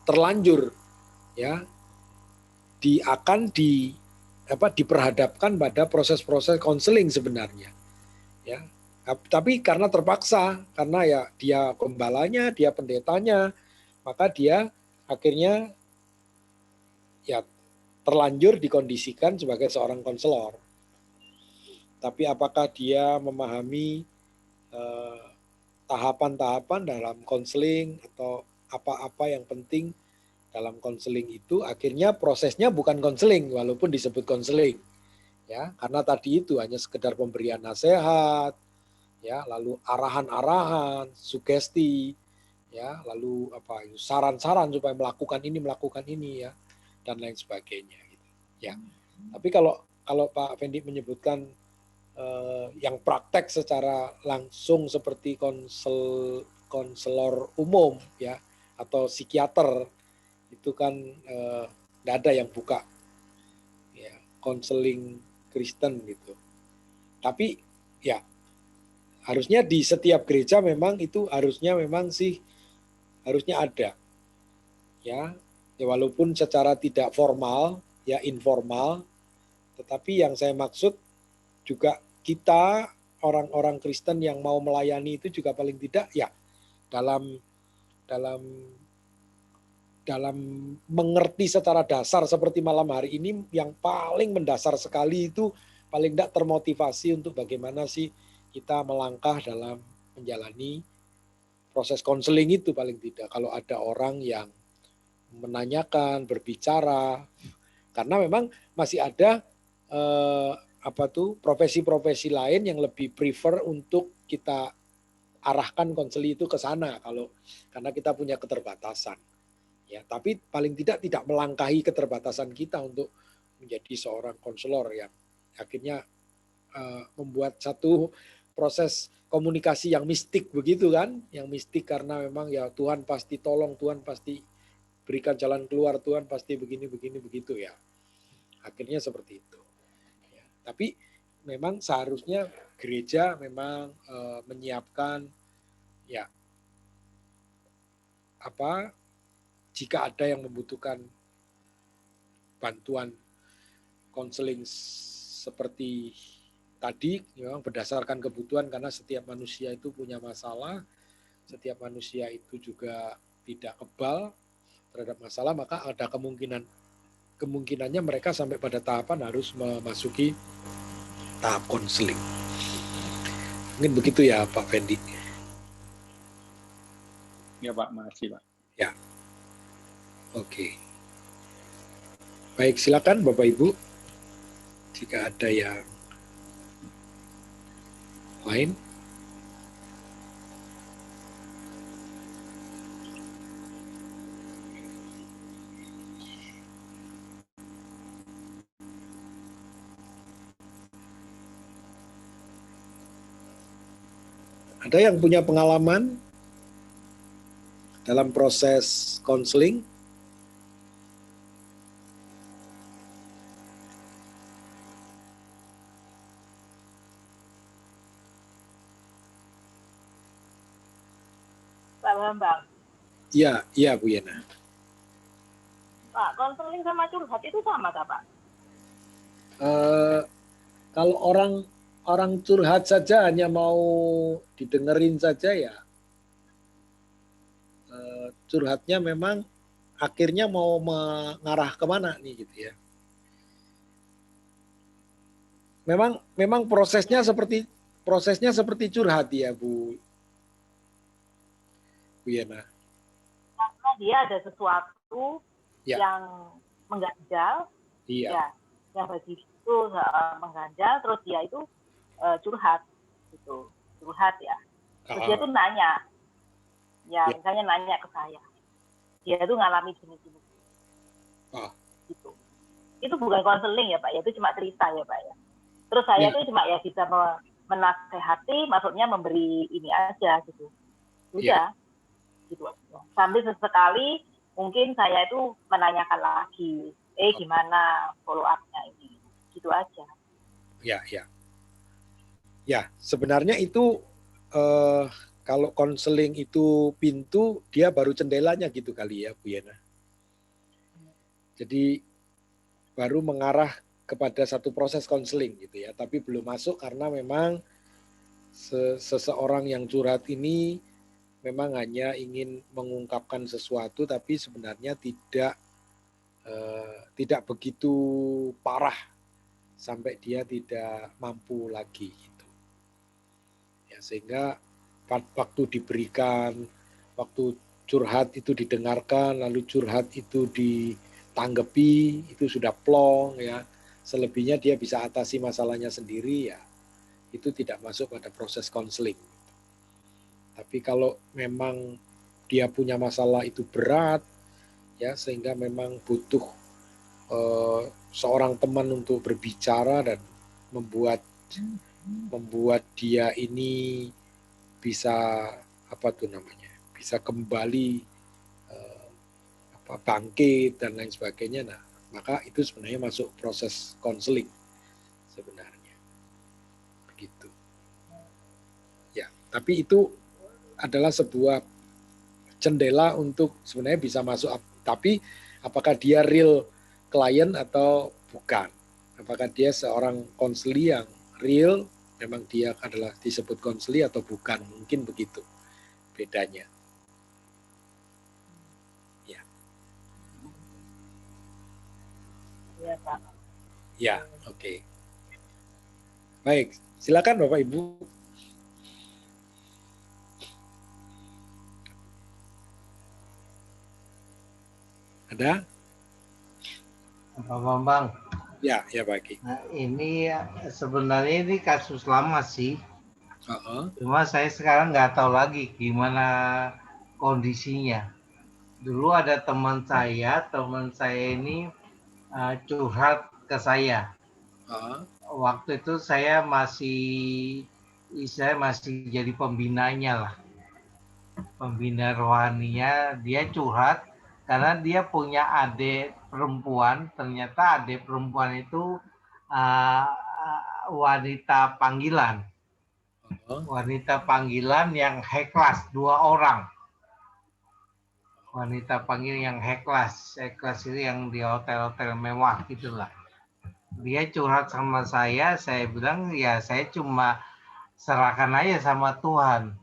terlanjur ya diperhadapkan pada proses-proses konseling sebenarnya ya, tapi karena terpaksa, karena ya dia gembalanya, dia pendetanya, maka dia akhirnya ya terlanjur dikondisikan sebagai seorang konselor. Tapi apakah dia memahami tahapan-tahapan dalam konseling atau apa-apa yang penting dalam konseling itu, akhirnya prosesnya bukan konseling walaupun disebut konseling ya, karena tadi itu hanya sekedar pemberian nasihat ya, lalu arahan-arahan, sugesti ya, lalu saran-saran supaya melakukan ini ya, dan lain sebagainya gitu. Ya. Tapi kalau Pak Fendi menyebutkan yang praktek secara langsung seperti konselor umum ya atau psikiater, itu kan tidak ada yang buka ya konseling Kristen gitu. Tapi ya harusnya di setiap gereja memang itu harusnya ada ya, walaupun secara tidak formal ya, informal, tetapi yang saya maksud juga kita orang-orang Kristen yang mau melayani itu juga paling tidak ya dalam mengerti secara dasar seperti malam hari ini, yang paling mendasar sekali itu paling tidak termotivasi untuk bagaimana sih kita melangkah dalam menjalani proses konseling itu. Paling tidak kalau ada orang yang menanyakan, berbicara, karena memang masih ada profesi-profesi lain yang lebih prefer untuk kita arahkan konseling itu ke sana karena kita punya keterbatasan. Ya, tapi paling tidak melangkahi keterbatasan kita untuk menjadi seorang konselor yang akhirnya membuat satu proses komunikasi yang mistik begitu kan, yang mistik karena memang ya Tuhan pasti tolong, Tuhan pasti berikan jalan keluar, Tuhan pasti begini begitu ya. Akhirnya seperti itu. Ya, tapi memang seharusnya gereja memang menyiapkan ya jika ada yang membutuhkan bantuan konseling seperti tadi, memang berdasarkan kebutuhan, karena setiap manusia itu punya masalah, setiap manusia itu juga tidak kebal terhadap masalah, maka ada kemungkinannya mereka sampai pada tahapan harus memasuki tahap konseling. Mungkin begitu ya Pak Fendi. Ya Pak, makasih Pak. Ya. Oke. Baik, silakan Bapak Ibu. Jika ada yang lain. Ada yang punya pengalaman dalam proses konseling? Pak Bambang. Iya Bu Yena. Pak, konseling sama curhat itu sama tak Pak? Kalau orang curhat saja hanya mau didengerin saja ya, curhatnya memang akhirnya mau mengarah kemana nih gitu ya. Memang prosesnya seperti curhat ya Bu Yena. Karena dia ada sesuatu Ya. yang mengganjal, Iya. ya, yang bagi itu mengganjal, terus dia itu curhat gitu, curhat ya. Terus dia tuh nanya, ya misalnya nanya ke saya, dia tuh ngalami gini-gini, gitu. Itu bukan konseling ya Pak, ya itu cuma cerita ya Pak ya. Terus saya tuh cuma ya bisa menasehati, maksudnya memberi ini aja gitu, udah, gitu aja. Sambil sesekali mungkin saya itu menanyakan lagi, gimana follow up-nya ini, gitu aja. Ya, sebenarnya itu kalau konseling itu pintu, dia baru jendelanya gitu kali ya, Bu Yena. Jadi baru mengarah kepada satu proses konseling gitu ya, tapi belum masuk karena memang seseorang yang curhat ini memang hanya ingin mengungkapkan sesuatu, tapi sebenarnya tidak begitu parah sampai dia tidak mampu lagi gitu. Ya, sehingga waktu diberikan, waktu curhat itu didengarkan, lalu curhat itu ditanggapi, itu sudah plong ya. Selebihnya dia bisa atasi masalahnya sendiri ya. Itu tidak masuk pada proses konseling. Tapi kalau memang dia punya masalah itu berat, ya sehingga memang butuh seorang teman untuk berbicara dan membuat dia ini bisa bisa kembali bangkit dan lain sebagainya. Nah, maka itu sebenarnya masuk proses konseling sebenarnya, begitu. Ya, tapi itu adalah sebuah jendela untuk sebenarnya bisa masuk. Tapi apakah dia real klien atau bukan? Apakah dia seorang konseli yang real, memang dia adalah disebut konseli atau bukan? Mungkin begitu bedanya. Ya. Iya Pak. Ya, oke. Baik, silakan Bapak Ibu. Ada? Pak Bambang. Ya Pak Ki. Nah, ini sebenarnya ini kasus lama sih. Cuma saya sekarang nggak tahu lagi gimana kondisinya. Dulu ada teman saya ini curhat ke saya. Waktu itu saya masih jadi pembinanya lah. Pembina rohaninya, dia curhat karena dia punya adik perempuan. Ternyata adik perempuan itu wanita panggilan. Wanita panggilan yang high class, 2 orang. Wanita panggilan yang high class itu yang di hotel-hotel mewah gitulah. Dia curhat sama saya bilang ya saya cuma serahkan aja sama Tuhan.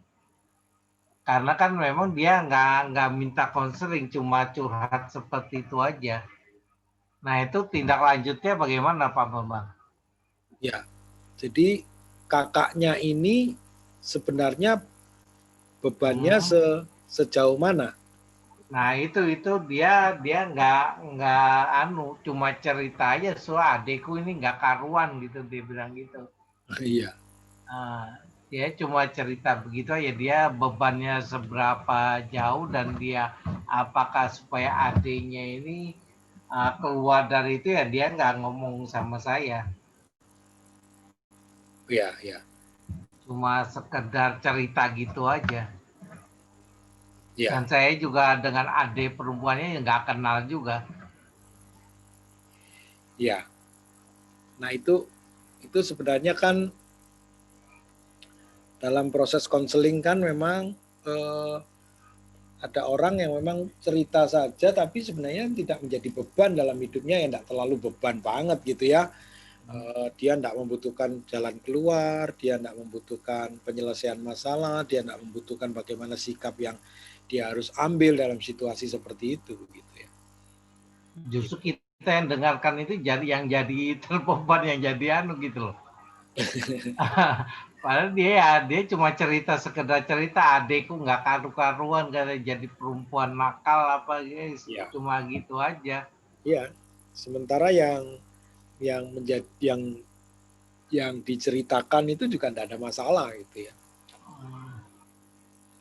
Karena kan memang dia nggak minta konseling, cuma curhat seperti itu aja. Nah itu tindak lanjutnya bagaimana Pak Bambang? Ya, jadi kakaknya ini sebenarnya bebannya sejauh mana? Nah itu dia nggak cuma cerita aja soal adekku ini nggak karuan gitu, dia bilang gitu. Iya. Dia cuma cerita begitu aja, dia bebannya seberapa jauh dan dia apakah supaya adiknya ini keluar dari itu ya dia nggak ngomong sama saya. Iya. Cuma sekedar cerita gitu aja. Ya. Dan saya juga dengan adik perempuannya nggak kenal juga. Ya. Nah itu sebenarnya kan dalam proses konseling kan memang ada orang yang memang cerita saja tapi sebenarnya tidak menjadi beban dalam hidupnya, yang tidak terlalu beban banget gitu ya. Dia tidak membutuhkan jalan keluar, dia tidak membutuhkan penyelesaian masalah, dia tidak membutuhkan bagaimana sikap yang dia harus ambil dalam situasi seperti itu gitu ya. Justru kita yang dengarkan itu yang jadi terbeban, yang jadi gitu loh. Padahal dia cuma sekedar cerita adekku nggak karu-karuan karena jadi perempuan nakal apa guys, cuma gitu aja. Iya. Sementara yang yang diceritakan itu juga tidak ada masalah gitu ya.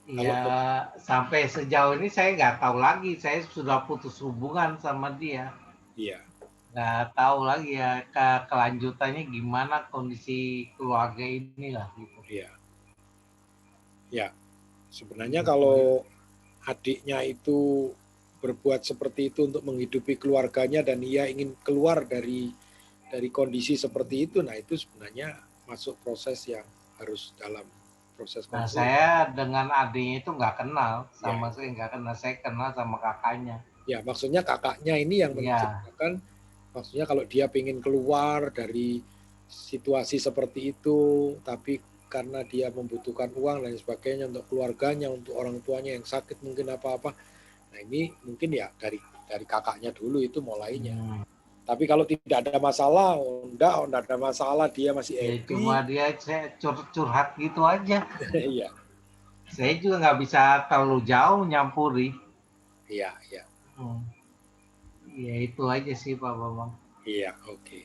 Ya, sampai sejauh ini saya nggak tahu lagi. Saya sudah putus hubungan sama dia. Iya. Nggak tahu lagi ya kelanjutannya gimana kondisi keluarga inilah gitu. Iya. Ya, sebenarnya kalau adiknya itu berbuat seperti itu untuk menghidupi keluarganya dan ia ingin keluar dari kondisi seperti itu, nah itu sebenarnya masuk proses yang harus dalam proses Nah, konseling. saya dengan adiknya itu nggak kenal, sama sekali nggak kenal. Saya kenal sama kakaknya. Ya, maksudnya kakaknya ini yang menceritakan, maksudnya kalau dia ingin keluar dari situasi seperti itu, tapi karena dia membutuhkan uang dan sebagainya untuk keluarganya, untuk orang tuanya yang sakit mungkin apa-apa. Nah ini mungkin ya dari kakaknya dulu itu mulainya. Tapi kalau tidak ada masalah, enggak ada masalah, dia masih happy. Cuma dia curhat gitu aja. Iya. Saya juga nggak bisa terlalu jauh nyampuri. Iya. Ya itu aja sih Pak Bambang. Iya, oke.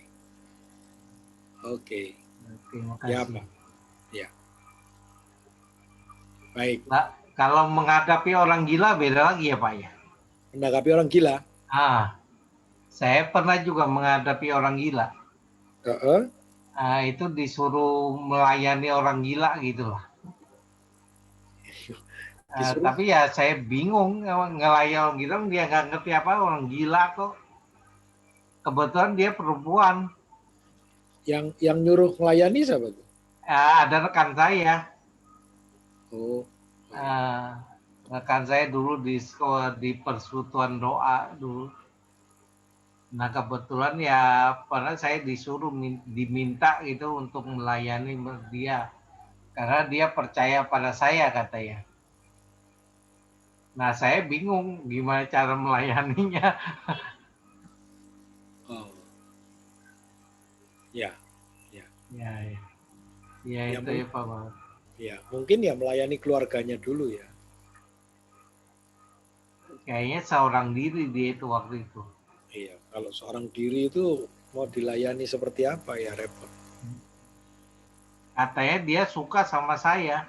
Terima kasih. Ya, Pak. Ya. Baik. Nah, kalau menghadapi orang gila beda lagi ya Pak ya? Menghadapi orang gila? Saya pernah juga menghadapi orang gila. Itu disuruh melayani orang gila gitu lah. Tapi ya saya bingung ngelayani orang gila, dia nggak ngerti apa orang gila kok. Kebetulan dia perempuan. Yang nyuruh melayani siapa tuh? Ada rekan saya. Oh. Rekan saya dulu di sekolah di persekutuan doa dulu. Nah kebetulan ya pernah saya disuruh diminta gitu untuk melayani dia karena dia percaya pada saya katanya. Nah saya bingung gimana cara melayaninya. Ya itu ya Pak Bang. Ya mungkin ya melayani keluarganya dulu ya. Kayaknya seorang diri dia itu waktu itu. Iya, kalau seorang diri itu mau dilayani seperti apa ya repot. Katanya dia suka sama saya.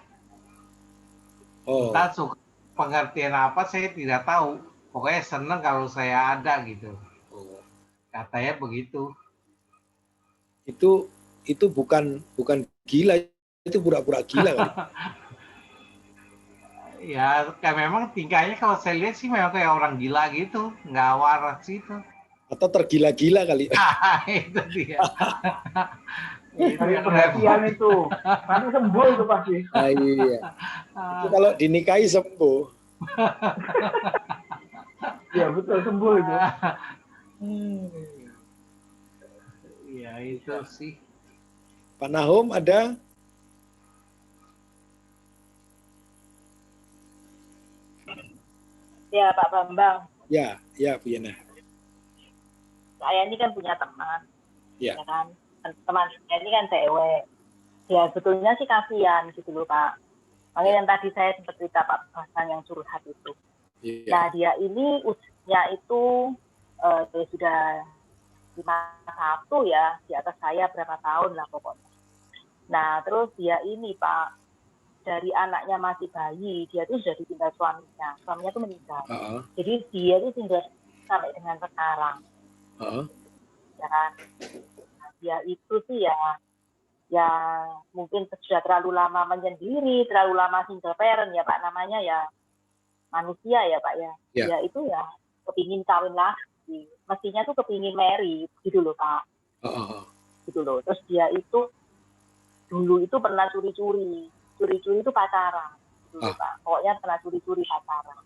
Entah suka pengertian apa saya tidak tahu. Pokoknya senang kalau saya ada gitu. Katanya begitu. Itu bukan gila, itu pura-pura gila kan? Ya kayak memang tingkahnya kalau saya lihat sih memang kayak orang gila gitu, nggak waras itu. Atau tergila-gila kali. Itu dia. Dari perhatian itu, nanti sembuh itu pasti. Iya. Itu kalau dinikahi sembuh. Ya betul sembuh itu. Ya itu sih. Pak Nahum ada? Ya Pak Bambang. Ya Bu Yana. Saya ini kan punya teman, ya kan? Teman saya ini kan cewek. Ya sebetulnya sih kasihan gitu loh Pak. Makanya yang tadi saya sempat cerita Pak Hasan yang curhat itu. Nah dia ini usianya itu dia sudah 51 ya, di atas saya berapa tahun lah pokoknya. Nah terus dia ini Pak, dari anaknya masih bayi, dia tuh sudah ditinggal suaminya tuh meninggal. Jadi dia tuh tinggal sampai dengan sekarang. Ya kan? Dia itu sih ya mungkin sudah terlalu lama menyendiri, terlalu lama single parent ya Pak, namanya ya manusia ya Pak ya. Dia itu ya kepingin kawin lagi, mestinya tuh kepingin marry gitu loh Pak. Gitu loh. Terus dia itu dulu itu pernah curi-curi itu pacaran gitu loh Pak. Pokoknya pernah curi-curi pacaran.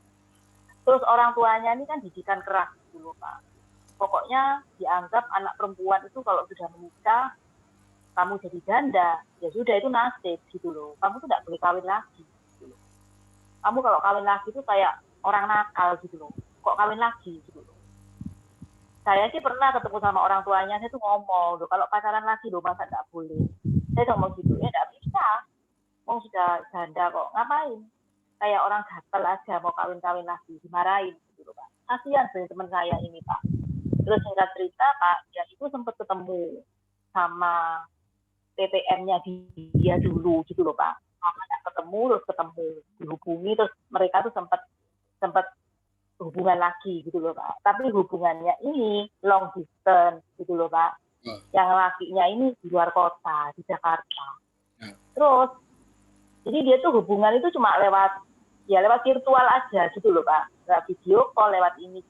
Terus orang tuanya ini kan didikan keras gitu loh Pak. Pokoknya dianggap anak perempuan itu kalau sudah menikah, kamu jadi janda, ya sudah itu nasib gitu loh. Kamu tuh tidak boleh kawin lagi. Gitu loh. Kamu kalau kawin lagi itu kayak orang nakal gitu loh. Kok kawin lagi gitu loh. Saya sih pernah ketemu sama orang tuanya, saya tuh ngomong, loh, kalau pacaran lagi loh masa tidak boleh. Saya ngomong gitu, ya tidak bisa. Mau sudah janda kok, ngapain? Kayak orang gatel aja mau kawin-kawin lagi, dimarahin gitu loh Pak. Kasihan sebenarnya teman saya ini Pak. Terus singkat cerita Pak, dia itu sempat ketemu sama TTM-nya dia dulu gitu loh Pak. Ketemu dihubungi, terus mereka tuh sempat hubungan lagi gitu loh Pak. Tapi hubungannya ini long distance gitu loh Pak. Yang lakinya ini di luar kota, di Jakarta. Terus jadi dia tuh hubungan itu cuma lewat virtual aja gitu loh Pak. Nggak video call lewat ini.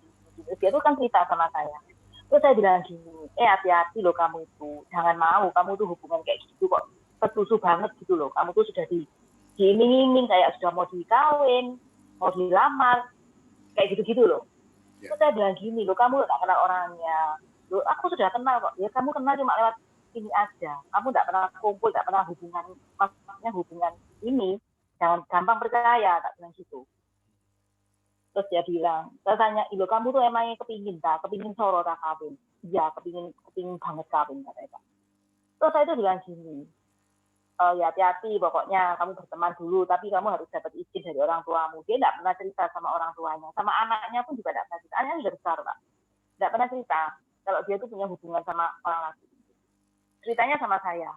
Dia tuh kan cerita sama saya. Terus saya bilang gini, hati-hati loh kamu itu. Jangan mau, kamu tuh hubungan kayak gitu kok ketusu banget gitu loh. Kamu tuh sudah diiming-iming kayak sudah mau dikawin, mau dilamar, kayak gitu-gitu loh. Terus saya bilang gini loh, kamu nggak kenal orangnya. Loh, aku sudah kenal kok. Ya kamu kenal cuma lewat ini aja. Kamu nggak pernah kumpul, nggak pernah hubungan, maksudnya hubungan ini. Jangan gampang percaya, tak bilang gitu. Terus dia bilang, saya tanya, ilo kamu tuh emangnya kepingin soro tak kawin? Iya, kepingin banget kawin katanya. Terus saya tuh bilang gini, ya hati-hati pokoknya kamu berteman dulu, tapi kamu harus dapat izin dari orang tuamu. Dia tidak pernah cerita sama orang tuanya, sama anaknya pun juga tidak pernah cerita. Anaknya sudah besar Pak, tidak pernah cerita kalau dia tuh punya hubungan sama orang laki. Ceritanya sama saya.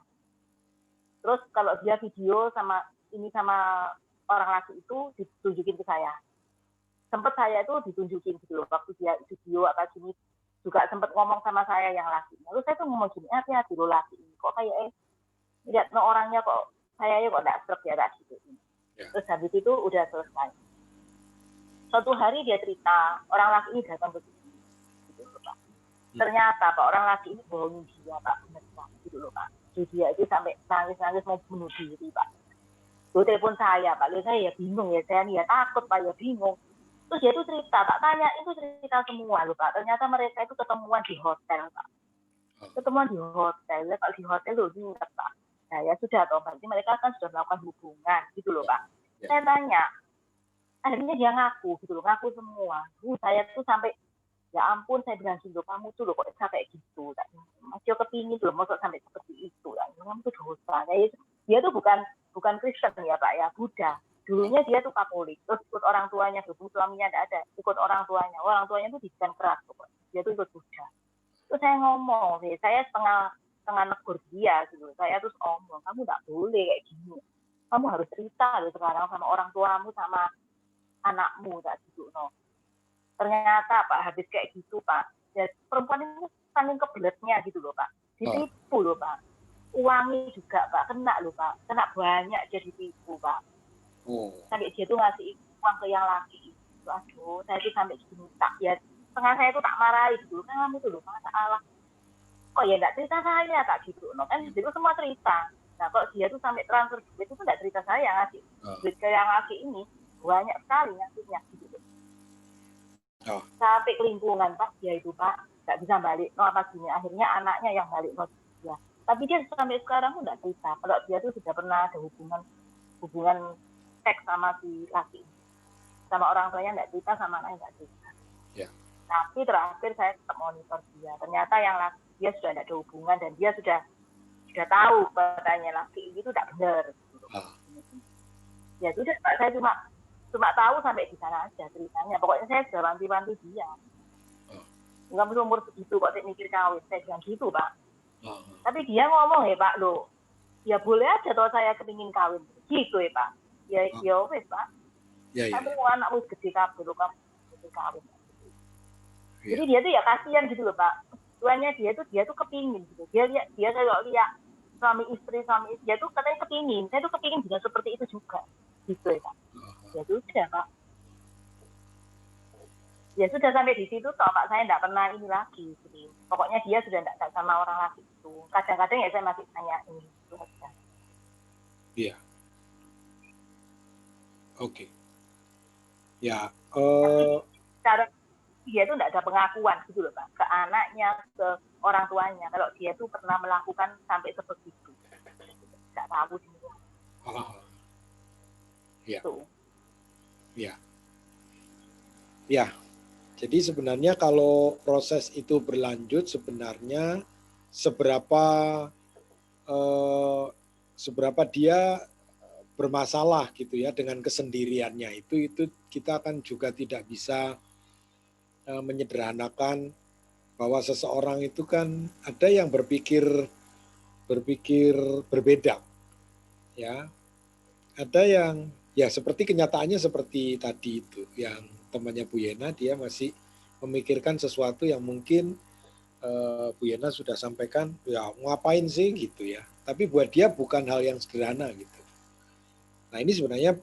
Terus kalau dia video sama orang laki itu ditunjukin ke saya. Sempat saya itu ditunjukin gitu loh, waktu dia video apa gini juga sempat ngomong sama saya yang laki. Lalu saya tuh ngomong gini, hati-hati loh laki ini, kok kayak lihat no orangnya kok kayaknya kok tidak serap ya tak gitu. Terus habis itu udah selesai. Suatu hari dia cerita orang laki ini datang ke sini, gitu loh Pak. Ternyata Pak orang laki ini bohongin dia Pak, benar gitu loh Pak. Jadi dia itu sampai nangis mau bunuh diri Pak. Dia telepon saya Pak, lalu saya ya bingung ya, saya ya takut Pak ya bingung. Terus dia itu cerita, tak tanya, itu cerita semua loh Pak. Ternyata mereka itu ketemuan di hotel Pak. Ketemuan di hotel, ya Pak, di hotel loh ingat Pak. Nah ya sudah toh, berarti mereka kan sudah melakukan hubungan gitu loh Pak. Saya tanya, akhirnya dia ngaku gitu loh, ngaku semua. Saya tuh sampai, ya ampun saya bilang gitu, kamu tuh loh kok sampai gitu. Masih kepingin tuh loh, masuk sampai seperti itu. Kamu tuh dosa. Dia tuh bukan Kristen ya Pak ya, Buddha. Dulunya dia tuh Katolik, terus ikut orang tuanya, suaminya tidak ada, ikut orang tuanya tuh didikan keras, dia tuh ikut Buddha. Terus saya ngomong, saya setengah negur dia, gitu. Saya terus ngomong, kamu tidak boleh kayak gini, kamu harus cerita loh sekarang sama orang tuamu, sama anakmu, tak gitu, no. Ternyata Pak, habis kayak gitu Pak, ya, perempuan itu saking kebeletnya gitu loh Pak, ditipu loh Pak, uangnya juga Pak, kena loh Pak, kena banyak jadi ditipu Pak. Sampai dia tuh ngasih uang ke yang laki itu, aduh, saya tuh sampai gini tak ya, setengah saya tuh tak marahi gitu, kan kamu tuh loh masalah, kok ya enggak cerita saya tak gitu, no kan itu semua cerita. Nah kalau dia tuh sampai transfer duit itu tuh enggak cerita saya ngasih duit ke yang laki ini banyak sekali ngasihnya gitu. Sampai kelingkungan Pak dia itu Pak nggak bisa balik, no apa gini, akhirnya anaknya yang balik no dia. Tapi dia sampai sekarang tuh enggak cerita kalau dia tuh sudah pernah ada hubungan seks sama si laki, sama orang tuanya nggak cerita, sama anaknya nggak cerita. Tapi terakhir saya tetap monitor dia. Ternyata yang laki dia sudah ada hubungan dan dia sudah tahu katanya laki itu tidak benar. Ya sudah Pak, saya cuma tahu sampai di sana aja ceritanya. Pokoknya saya sudah bantu dia. Nggak umur segitu kok saya mikir kawin, saya bilang gitu Pak. Tapi dia ngomong ya Pak loh, ya boleh aja toh saya kepingin kawin gitu ya Pak. Ya wes Pak. Tapi anakmu gede kabeh lho kamu gede kawin. Jadi dia tuh ya kasihan gitu loh Pak. Tuannya dia tuh kepingin gitu. Dia kalau lihat suami istri dia tuh katanya kepingin. Saya tuh kepingin juga seperti itu juga. Gitu ya Pak. Ya sudah Pak. Ya sudah sampai di situ toh Pak, saya enggak pernah ini lagi gitu. Pokoknya dia sudah enggak sama orang laki itu. Kadang-kadang ya saya masih tanya ini itu aja. Iya. Oke. Ya, cara dia itu tidak ada pengakuan gitu loh Pak, ke anaknya, ke orang tuanya. Kalau dia tuh pernah melakukan sampai seperti itu, nggak tahu sih. Ya. Ya. Ya. Jadi sebenarnya kalau proses itu berlanjut, sebenarnya seberapa dia bermasalah gitu ya dengan kesendiriannya itu kita kan juga tidak bisa menyederhanakan bahwa seseorang itu kan ada yang berpikir berbeda, ya. Ada yang ya seperti kenyataannya seperti tadi itu, yang temannya Bu Yena, dia masih memikirkan sesuatu yang mungkin Bu Yena sudah sampaikan, ya ngapain sih gitu ya. Tapi buat dia bukan hal yang sederhana gitu. Nah ini sebenarnya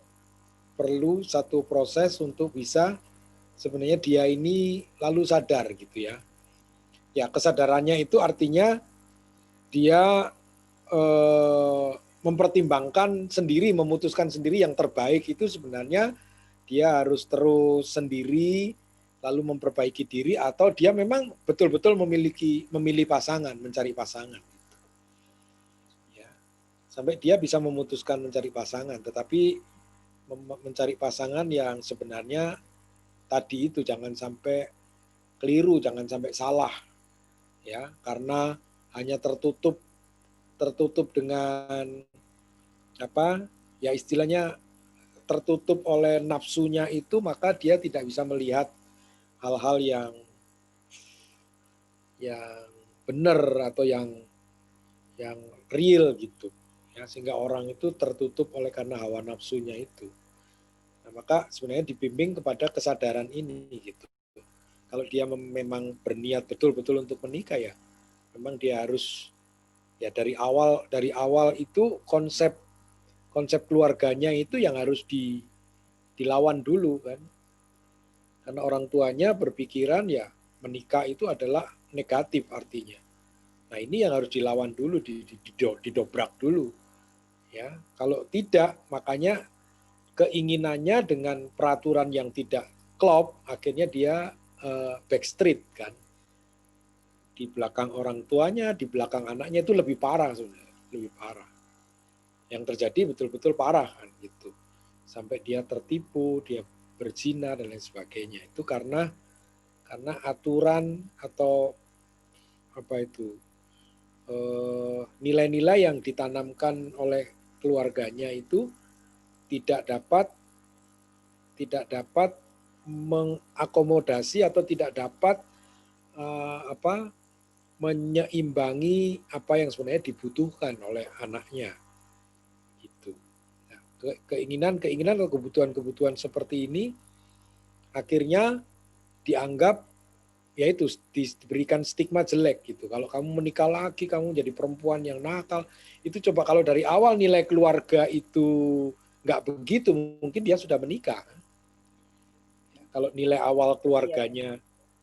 perlu satu proses untuk bisa sebenarnya dia ini lalu sadar gitu ya. Ya kesadarannya itu artinya dia mempertimbangkan sendiri, memutuskan sendiri yang terbaik itu sebenarnya dia harus terus sendiri lalu memperbaiki diri atau dia memang betul-betul memilih pasangan, mencari pasangan. Ya. Sampai dia bisa memutuskan mencari pasangan, tetapi mencari pasangan yang sebenarnya tadi itu jangan sampai keliru, jangan sampai salah. Ya, karena hanya tertutup dengan apa? Ya istilahnya tertutup oleh nafsunya itu, maka dia tidak bisa melihat hal-hal yang benar atau yang real gitu. Ya, sehingga orang itu tertutup oleh karena hawa nafsunya itu. Nah, maka sebenarnya dibimbing kepada kesadaran ini gitu. Kalau dia memang berniat betul-betul untuk menikah ya, memang dia harus ya dari awal itu konsep keluarganya itu yang harus dilawan dulu kan. Karena orang tuanya berpikiran ya menikah itu adalah negatif artinya. Nah ini yang harus dilawan dulu, didobrak dulu. Ya, kalau tidak makanya keinginannya dengan peraturan yang tidak klop, akhirnya dia backstreet kan. Di belakang orang tuanya, di belakang anaknya itu lebih parah sebenarnya, lebih parah. Yang terjadi betul-betul parah kan gitu. Sampai dia tertipu, dia berzina dan lain sebagainya. Itu karena aturan atau apa itu nilai-nilai yang ditanamkan oleh keluarganya itu tidak dapat mengakomodasi atau tidak dapat menyeimbangi apa yang sebenarnya dibutuhkan oleh anaknya gitu. Nah, keinginan atau kebutuhan seperti ini akhirnya dianggap yaitu diberikan stigma jelek gitu. Kalau kamu menikah lagi, kamu jadi perempuan yang nakal. Itu coba kalau dari awal nilai keluarga itu nggak begitu, mungkin dia sudah menikah. Kalau nilai awal keluarganya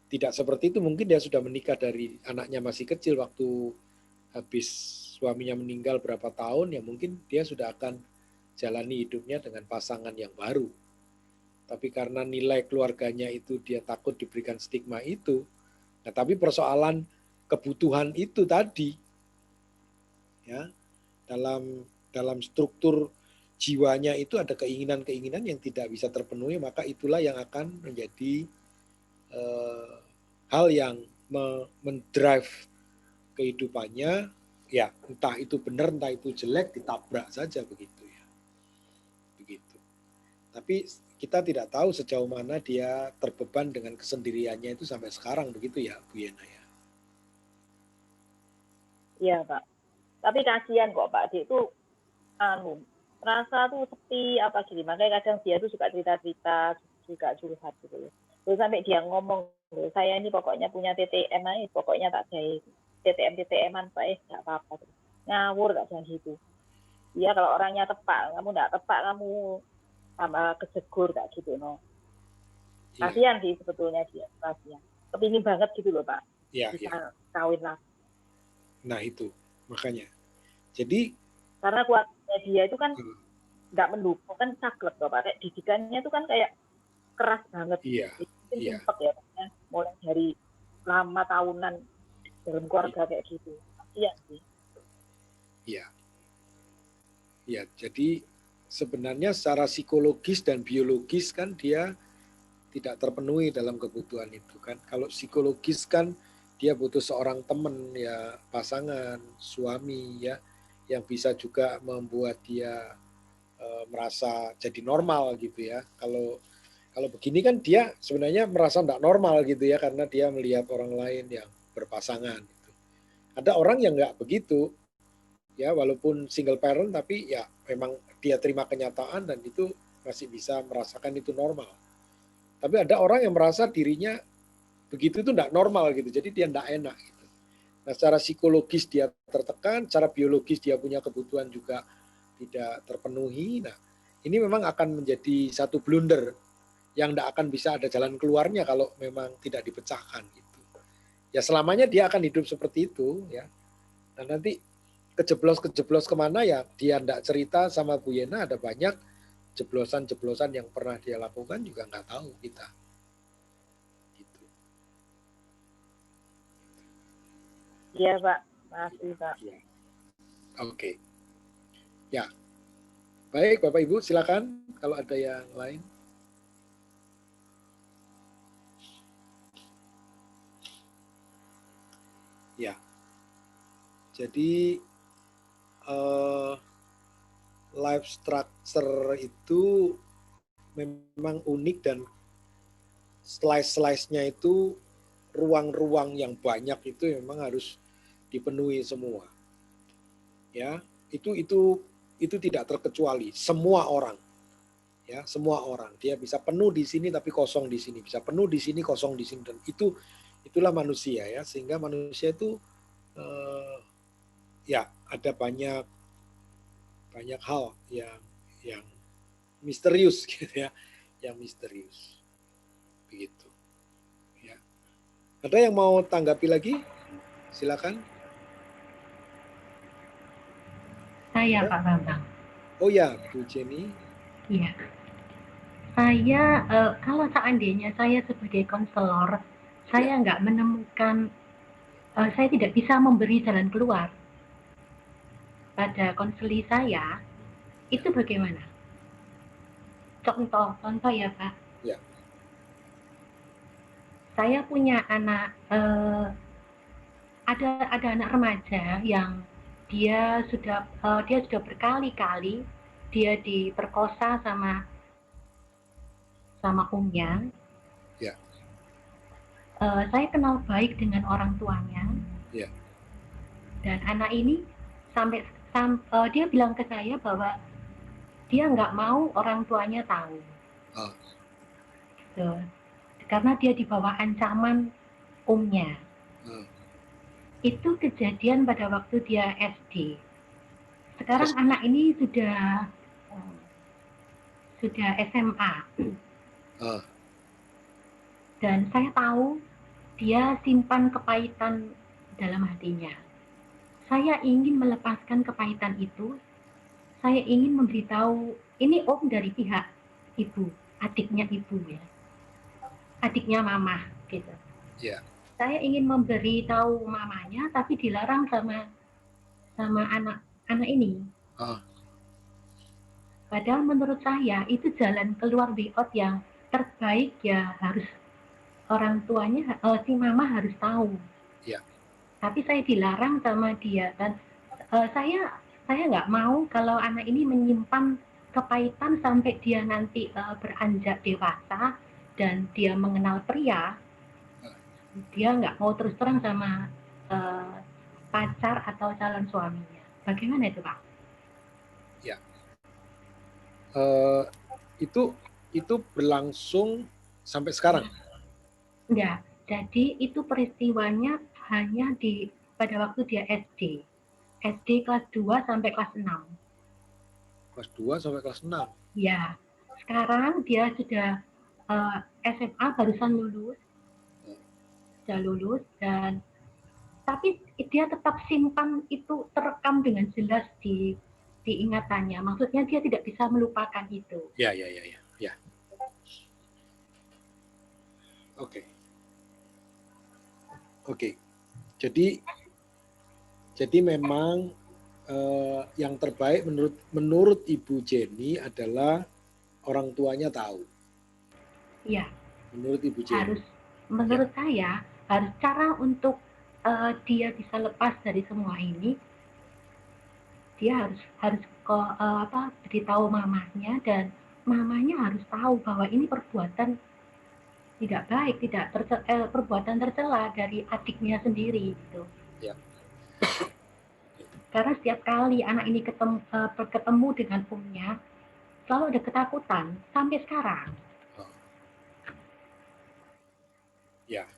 tidak seperti itu, mungkin dia sudah menikah dari anaknya masih kecil, waktu habis suaminya meninggal berapa tahun, ya mungkin dia sudah akan jalani hidupnya dengan pasangan yang baru. Tapi karena nilai keluarganya itu dia takut diberikan stigma itu. Nah, tapi persoalan kebutuhan itu tadi, ya, dalam struktur jiwanya itu ada keinginan-keinginan yang tidak bisa terpenuhi, maka itulah yang akan menjadi hal yang mendrive kehidupannya, ya entah itu benar, entah itu jelek, ditabrak saja begitu ya. Begitu. Tapi kita tidak tahu sejauh mana dia terbeban dengan kesendiriannya itu sampai sekarang, begitu ya Bu Yena ya? Iya Pak. Tapi kasihan kok Pak, dia itu merasa tuh sepi apa gitu. Makanya kadang dia tuh suka cerita-cerita, juga curhat gitu. Terus sampai dia ngomong, saya ini pokoknya punya TTM aja, pokoknya tak jahit. TTM-an Pak, nggak apa-apa. Ngawur tak jangan gitu. Iya kalau orangnya tepat, kamu nggak tepat, kamu sama kejegur tak gitu no. Kasihan sih sebetulnya dia, kasihan. Kepingin banget gitu loh Pak, bisa kawin lagi. Nah itu makanya. Jadi karena keluarga dia itu kan nggak mendukung, kan saklek loh Pak. Kayak didikannya itu kan kayak keras banget. Iya. Sumpah ya, mulai dari lama tahunan dalam keluarga kayak gitu. Kasihan sih. Iya. Ya, jadi sebenarnya secara psikologis dan biologis kan dia tidak terpenuhi dalam kebutuhan itu kan. Kalau psikologis kan dia butuh seorang teman ya, pasangan, suami ya, yang bisa juga membuat dia merasa jadi normal gitu ya. Kalau begini kan dia sebenarnya merasa tidak normal gitu ya, karena dia melihat orang lain yang berpasangan. Gitu. Ada orang yang nggak begitu, ya walaupun single parent tapi ya memang dia terima kenyataan dan itu masih bisa merasakan itu normal. Tapi ada orang yang merasa dirinya begitu itu nggak normal gitu, jadi dia nggak enak. Gitu. Nah, secara psikologis dia tertekan, secara biologis dia punya kebutuhan juga tidak terpenuhi. Nah, ini memang akan menjadi satu blunder yang tidak akan bisa ada jalan keluarnya kalau memang tidak dipecahkan. Gitu. Ya selamanya dia akan hidup seperti itu, ya. Dan nanti kejeblos kemana ya dia tidak cerita sama Bu Yena, ada banyak jeblosan-jeblosan yang pernah dia lakukan juga nggak tahu kita. Gitu. Iya Pak, makasih Pak. Oke. Ya. Baik Bapak Ibu silakan kalau ada yang lain. Ya. Jadi life structure itu memang unik dan slice-nya itu ruang-ruang yang banyak itu memang harus dipenuhi semua. Ya, itu tidak terkecuali semua orang. Ya, semua orang dia bisa penuh di sini tapi kosong di sini, bisa penuh di sini kosong di sini, dan itulah manusia ya, sehingga manusia itu ya ada banyak hal yang misterius gitu ya, yang misterius begitu ya. Ada yang mau tanggapi lagi? Silakan. Saya Pak Bambang. Oh ya, Bu Jenny. Iya. Saya kalau seandainya saya sebagai konselor, saya nggak menemukan, saya tidak bisa memberi jalan keluar pada konseli saya, itu bagaimana? Contoh ya Pak. Ya. Saya punya anak, ada anak remaja yang dia sudah berkali-kali dia diperkosa sama omnya. Ya. Saya kenal baik dengan orang tuanya. Ya. Dan anak ini sampai dia bilang ke saya bahwa dia nggak mau orang tuanya tahu. Oh. Gitu. Karena dia di bawah ancaman omnya. Itu kejadian pada waktu dia SD. Sekarang anak ini sudah SMA. Dan saya tahu dia simpan kepahitan dalam hatinya. Saya ingin melepaskan kepahitan itu. Saya ingin memberitahu, ini om dari pihak ibu, adiknya ibu ya. Adiknya mama gitu. Yeah. Saya ingin memberitahu mamanya tapi dilarang sama anak ini. Padahal menurut saya itu jalan keluar way out yang terbaik ya, harus orang tuanya, si mama harus tahu. Yeah. Tapi saya dilarang sama dia, dan saya nggak mau kalau anak ini menyimpan kepahitan sampai dia nanti beranjak dewasa dan dia mengenal pria, dia nggak mau terus terang sama pacar atau calon suaminya. Bagaimana itu Pak? Ya, itu berlangsung sampai sekarang? Enggak, jadi itu peristiwanya hanya pada waktu dia SD kelas 2 sampai kelas 6. Kelas 2 sampai kelas 6? Ya, sekarang dia sudah SMA, barusan lulus. Sudah lulus, dan tapi dia tetap simpan itu, terekam dengan jelas di ingatannya. Maksudnya dia tidak bisa melupakan itu. Ya. Oke. Jadi memang yang terbaik menurut Ibu Jenny adalah orang tuanya tahu. Iya. Menurut Ibu Jenny. Menurut saya harus cara untuk dia bisa lepas dari semua ini. Dia harus beritahu mamanya, dan mamanya harus tahu bahwa ini perbuatan tidak baik, perbuatan tercela dari adiknya sendiri gitu. Ya. Karena setiap kali anak ini ketemu dengan omnya, selalu ada ketakutan sampai sekarang. Ya.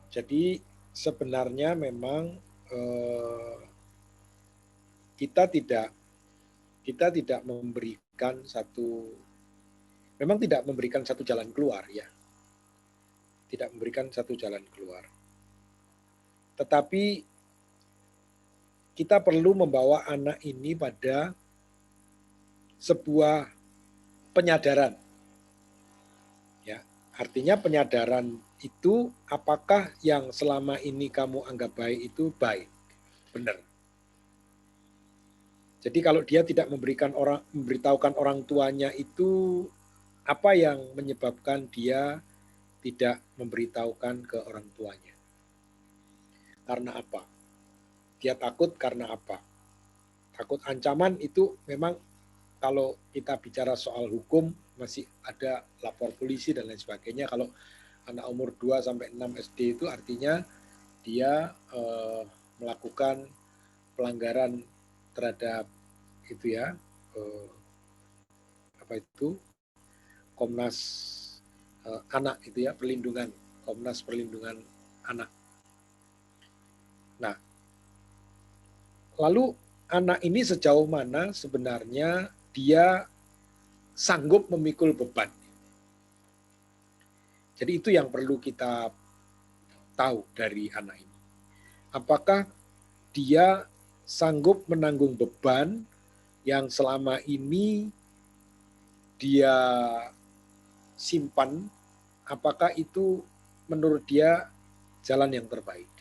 Jadi sebenarnya memang kita tidak memberikan satu jalan keluar, ya. Tidak memberikan satu jalan keluar. Tetapi kita perlu membawa anak ini pada sebuah penyadaran. Ya, artinya penyadaran itu apakah yang selama ini kamu anggap baik itu baik, benar. Jadi kalau dia tidak memberitahukan orang tuanya itu apa yang menyebabkan dia tidak memberitahukan ke orang tuanya? Karena apa? Dia takut karena apa? Takut ancaman itu memang kalau kita bicara soal hukum masih ada lapor polisi dan lain sebagainya. Kalau anak umur 2 sampai 6 SD itu artinya dia melakukan pelanggaran terhadap itu ya, Komnas Anak itu ya, Komnas Perlindungan Anak. Nah, lalu anak ini sejauh mana sebenarnya dia sanggup memikul beban. Jadi itu yang perlu kita tahu dari anak ini. Apakah dia sanggup menanggung beban yang selama ini dia simpan, apakah itu menurut dia jalan yang terbaik?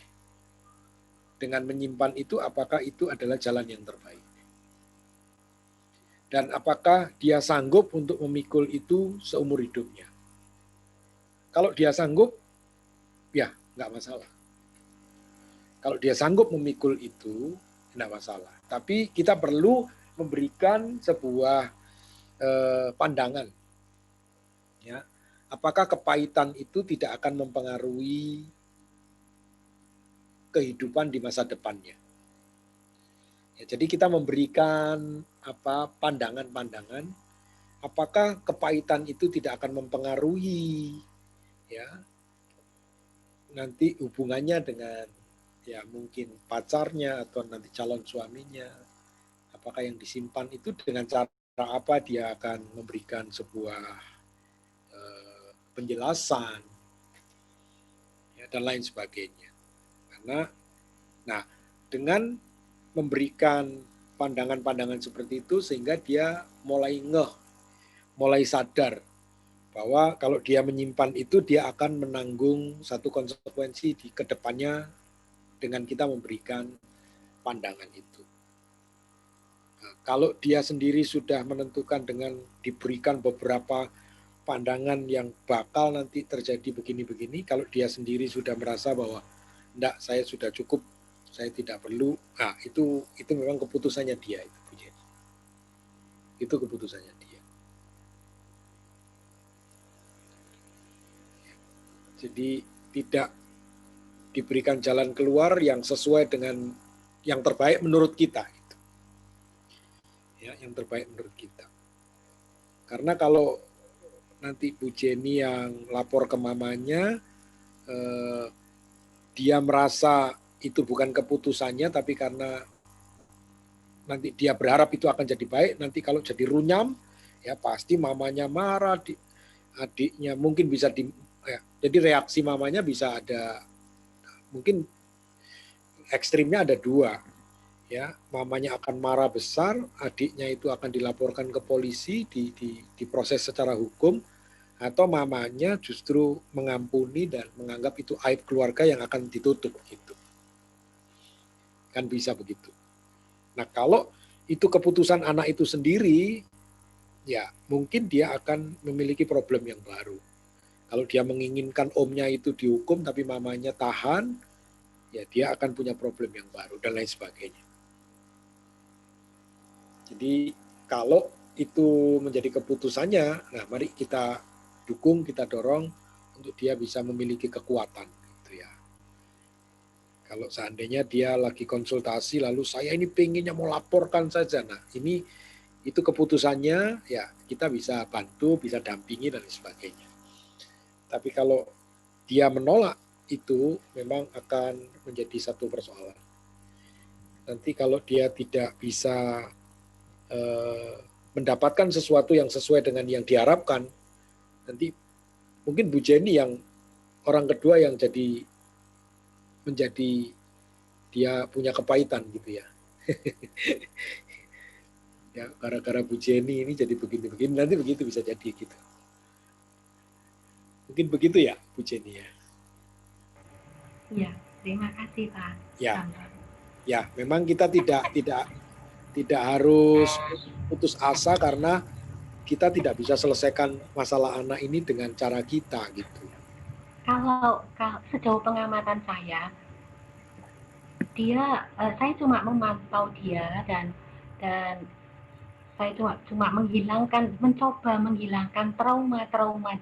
Dengan menyimpan itu, apakah itu adalah jalan yang terbaik? Dan apakah dia sanggup untuk memikul itu seumur hidupnya? Kalau dia sanggup, ya nggak masalah. Kalau dia sanggup memikul itu, nggak masalah. Tapi kita perlu memberikan sebuah pandangan. Ya, apakah kepahitan itu tidak akan mempengaruhi kehidupan di masa depannya? Ya, jadi kita memberikan pandangan-pandangan. Apakah kepahitan itu tidak akan mempengaruhi ya nanti hubungannya dengan ya mungkin pacarnya atau nanti calon suaminya? Apakah yang disimpan itu dengan cara apa dia akan memberikan sebuah penjelasan ya, dan lain sebagainya. Karena dengan memberikan pandangan-pandangan seperti itu sehingga dia mulai sadar bahwa kalau dia menyimpan itu dia akan menanggung satu konsekuensi di kedepannya dengan kita memberikan pandangan itu. Nah, kalau dia sendiri sudah menentukan dengan diberikan beberapa pandangan yang bakal nanti terjadi begini-begini, kalau dia sendiri sudah merasa bahwa enggak, saya sudah cukup, saya tidak perlu, nah itu memang keputusannya dia itu, Bu Jenny. Itu keputusannya dia. Jadi tidak diberikan jalan keluar yang sesuai dengan yang terbaik menurut kita. Gitu. Ya, yang terbaik menurut kita. Karena kalau nanti Bu Jenny yang lapor ke mamanya, dia merasa itu bukan keputusannya, tapi karena nanti dia berharap itu akan jadi baik, nanti kalau jadi runyam, ya pasti mamanya marah, adiknya mungkin bisa jadi reaksi mamanya bisa ada, mungkin ekstrimnya ada dua, ya mamanya akan marah besar, adiknya itu akan dilaporkan ke polisi, diproses secara hukum, atau mamanya justru mengampuni dan menganggap itu aib keluarga yang akan ditutup gitu. Kan bisa begitu. Nah, kalau itu keputusan anak itu sendiri, ya mungkin dia akan memiliki problem yang baru. Kalau dia menginginkan omnya itu dihukum tapi mamanya tahan, ya dia akan punya problem yang baru dan lain sebagainya. Jadi kalau itu menjadi keputusannya, nah mari kita dukung, kita dorong untuk dia bisa memiliki kekuatan gitu ya. Kalau seandainya dia lagi konsultasi lalu saya ini pengennya mau laporkan saja, nah ini itu keputusannya ya kita bisa bantu, bisa dampingi dan sebagainya. Tapi kalau dia menolak itu memang akan menjadi satu persoalan. Nanti kalau dia tidak bisa mendapatkan sesuatu yang sesuai dengan yang diharapkan, nanti mungkin Bu Jenny yang orang kedua yang menjadi dia punya kepahitan gitu ya. Ya gara-gara Bu Jenny ini jadi begini-begini, nanti begitu bisa jadi gitu. Mungkin begitu ya Bu Jenny ya. Iya, terima kasih Pak. Ya, ya memang kita tidak harus putus asa karena kita tidak bisa selesaikan masalah anak ini dengan cara kita gitu. Kalau sejauh pengamatan saya saya cuma memantau dia dan saya cuma mencoba menghilangkan trauma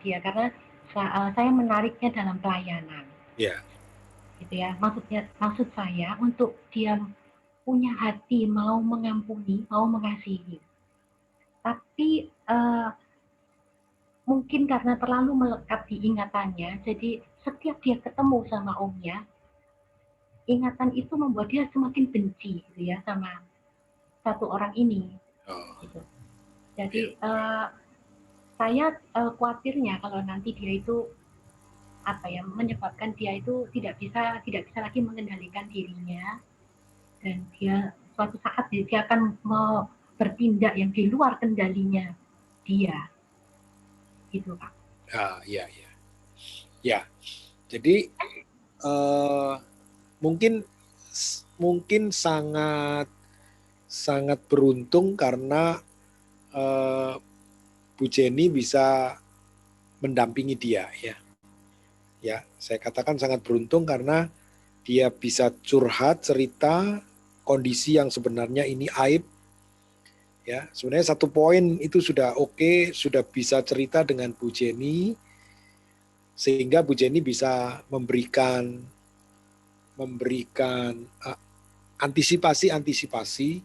dia karena saya menariknya dalam pelayanan. Ya. Gitu ya. Maksud saya untuk dia punya hati mau mengampuni, mau mengasihi. Tapi mungkin karena terlalu melekat di ingatannya, jadi setiap dia ketemu sama omnya, ingatan itu membuat dia semakin benci gitu ya sama satu orang ini. Gitu. Jadi saya khawatirnya kalau nanti dia itu menyebabkan dia itu tidak bisa lagi mengendalikan dirinya dan dia suatu saat dia akan mau bertindak yang di luar kendalinya dia. Gitu Pak. Ya. Jadi mungkin sangat beruntung karena Bu Jenny bisa mendampingi dia ya. Ya, saya katakan sangat beruntung karena dia bisa curhat, cerita kondisi yang sebenarnya ini aib. Ya, sebenarnya satu poin itu sudah oke, sudah bisa cerita dengan Bu Jenny, sehingga Bu Jenny bisa memberikan antisipasi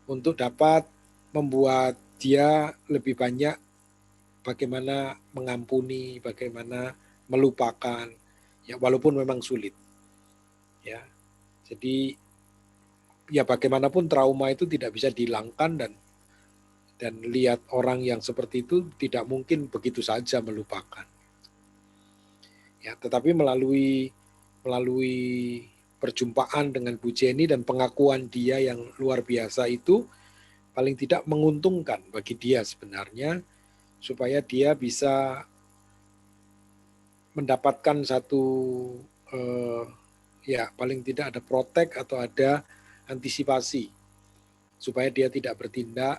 untuk dapat membuat dia lebih banyak bagaimana mengampuni, bagaimana melupakan, ya walaupun memang sulit. Ya, jadi ya bagaimanapun trauma itu tidak bisa dihilangkan dan lihat orang yang seperti itu tidak mungkin begitu saja melupakan. Ya, tetapi melalui perjumpaan dengan Bu Jenny dan pengakuan dia yang luar biasa itu paling tidak menguntungkan bagi dia sebenarnya supaya dia bisa mendapatkan satu paling tidak ada protek atau ada antisipasi supaya dia tidak bertindak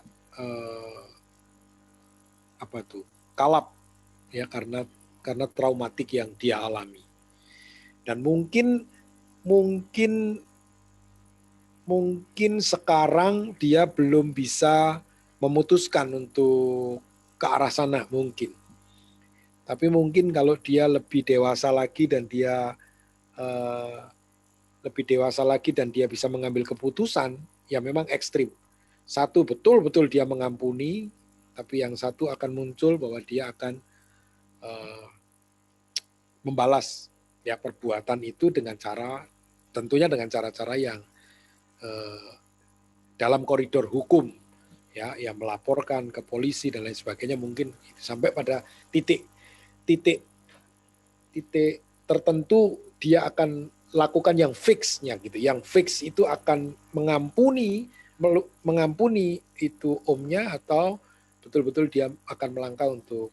kalap ya karena traumatik yang dia alami. Dan mungkin sekarang dia belum bisa memutuskan untuk ke arah sana mungkin. Tapi mungkin kalau dia lebih dewasa lagi dan dia bisa mengambil keputusan, ya memang ekstrim. Satu betul-betul dia mengampuni, tapi yang satu akan muncul bahwa dia akan membalas ya perbuatan itu tentunya dengan cara-cara yang dalam koridor hukum ya, yang melaporkan ke polisi dan lain sebagainya mungkin sampai pada titik tertentu dia akan lakukan yang fixnya gitu. Yang fix itu akan mengampuni itu omnya atau betul-betul dia akan melangkah untuk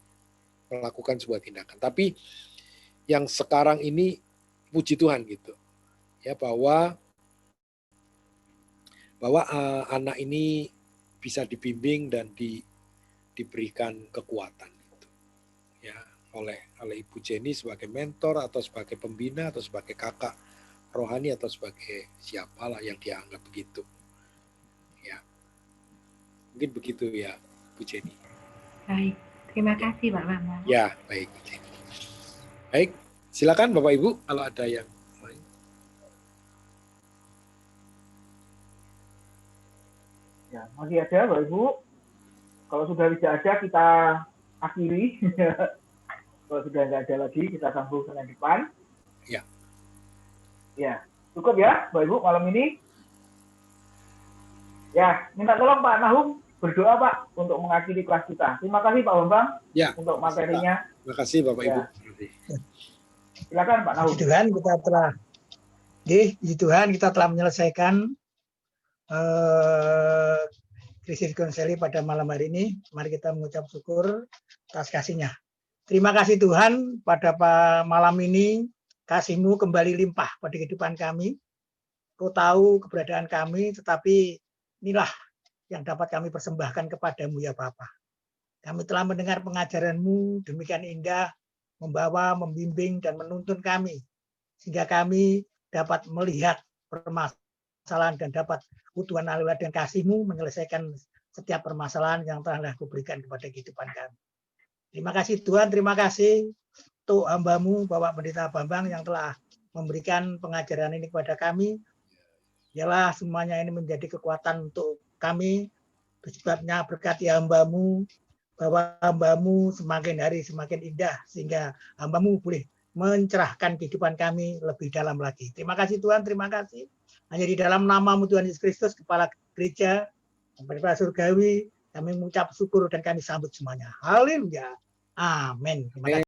melakukan sebuah tindakan. Tapi yang sekarang ini puji Tuhan gitu. Ya bahwa anak ini bisa dibimbing dan diberikan kekuatan gitu. Ya, oleh Ibu Jenny sebagai mentor atau sebagai pembina atau sebagai kakak rohani atau sebagai siapalah yang dia anggap begitu. Ya. Mungkin begitu ya Bu Jenny. Baik, terima kasih Pak Bambang. Ya, baik Bu Jenny. Baik, silakan Bapak Ibu kalau ada yang lain. Ya, masih ada Bapak Ibu. Kalau sudah tidak ada kita akhiri. Kalau sudah tidak ada lagi kita sambung dengan depan. Ya. Ya, cukup ya Bapak Ibu malam ini. Ya, minta tolong Pak Nahum berdoa Pak untuk mengakhiri kelas kita. Terima kasih Pak Bambang Ya, untuk materinya. terima kasih Bapak Ibu. Silakan Pak Nahum. Puji Tuhan kita telah menyelesaikan krisis konseli pada malam hari ini. Mari kita mengucap syukur atas kasih-Nya. Terima kasih Tuhan pada malam ini kasih-Mu kembali limpah pada kehidupan kami. Kau tahu keberadaan kami, tetapi inilah yang dapat kami persembahkan kepadamu ya Bapa. Kami telah mendengar pengajaran-Mu demikian indah, membawa, membimbing, dan menuntun kami. Sehingga kami dapat melihat permasalahan dan dapat utuhan Allah dan kasih-Mu menyelesaikan setiap permasalahan yang telah Kau berikan kepada kehidupan kami. Terima kasih Tuhan, terima kasih untuk hamba-Mu Bapak Pendeta Bambang yang telah memberikan pengajaran ini kepada kami. Biarlah semuanya ini menjadi kekuatan untuk kami. Sebabnya berkati hamba-Mu, bahwa hamba-Mu semakin hari semakin indah, sehingga hamba-Mu boleh mencerahkan kehidupan kami lebih dalam lagi. Terima kasih Tuhan, terima kasih. Hanya di dalam nama-Mu Tuhan Yesus Kristus, Kepala Gereja, Bapak Surgawi, kami mengucap syukur dan kami sambut semuanya. Haleluya. Amin. Terima kasih.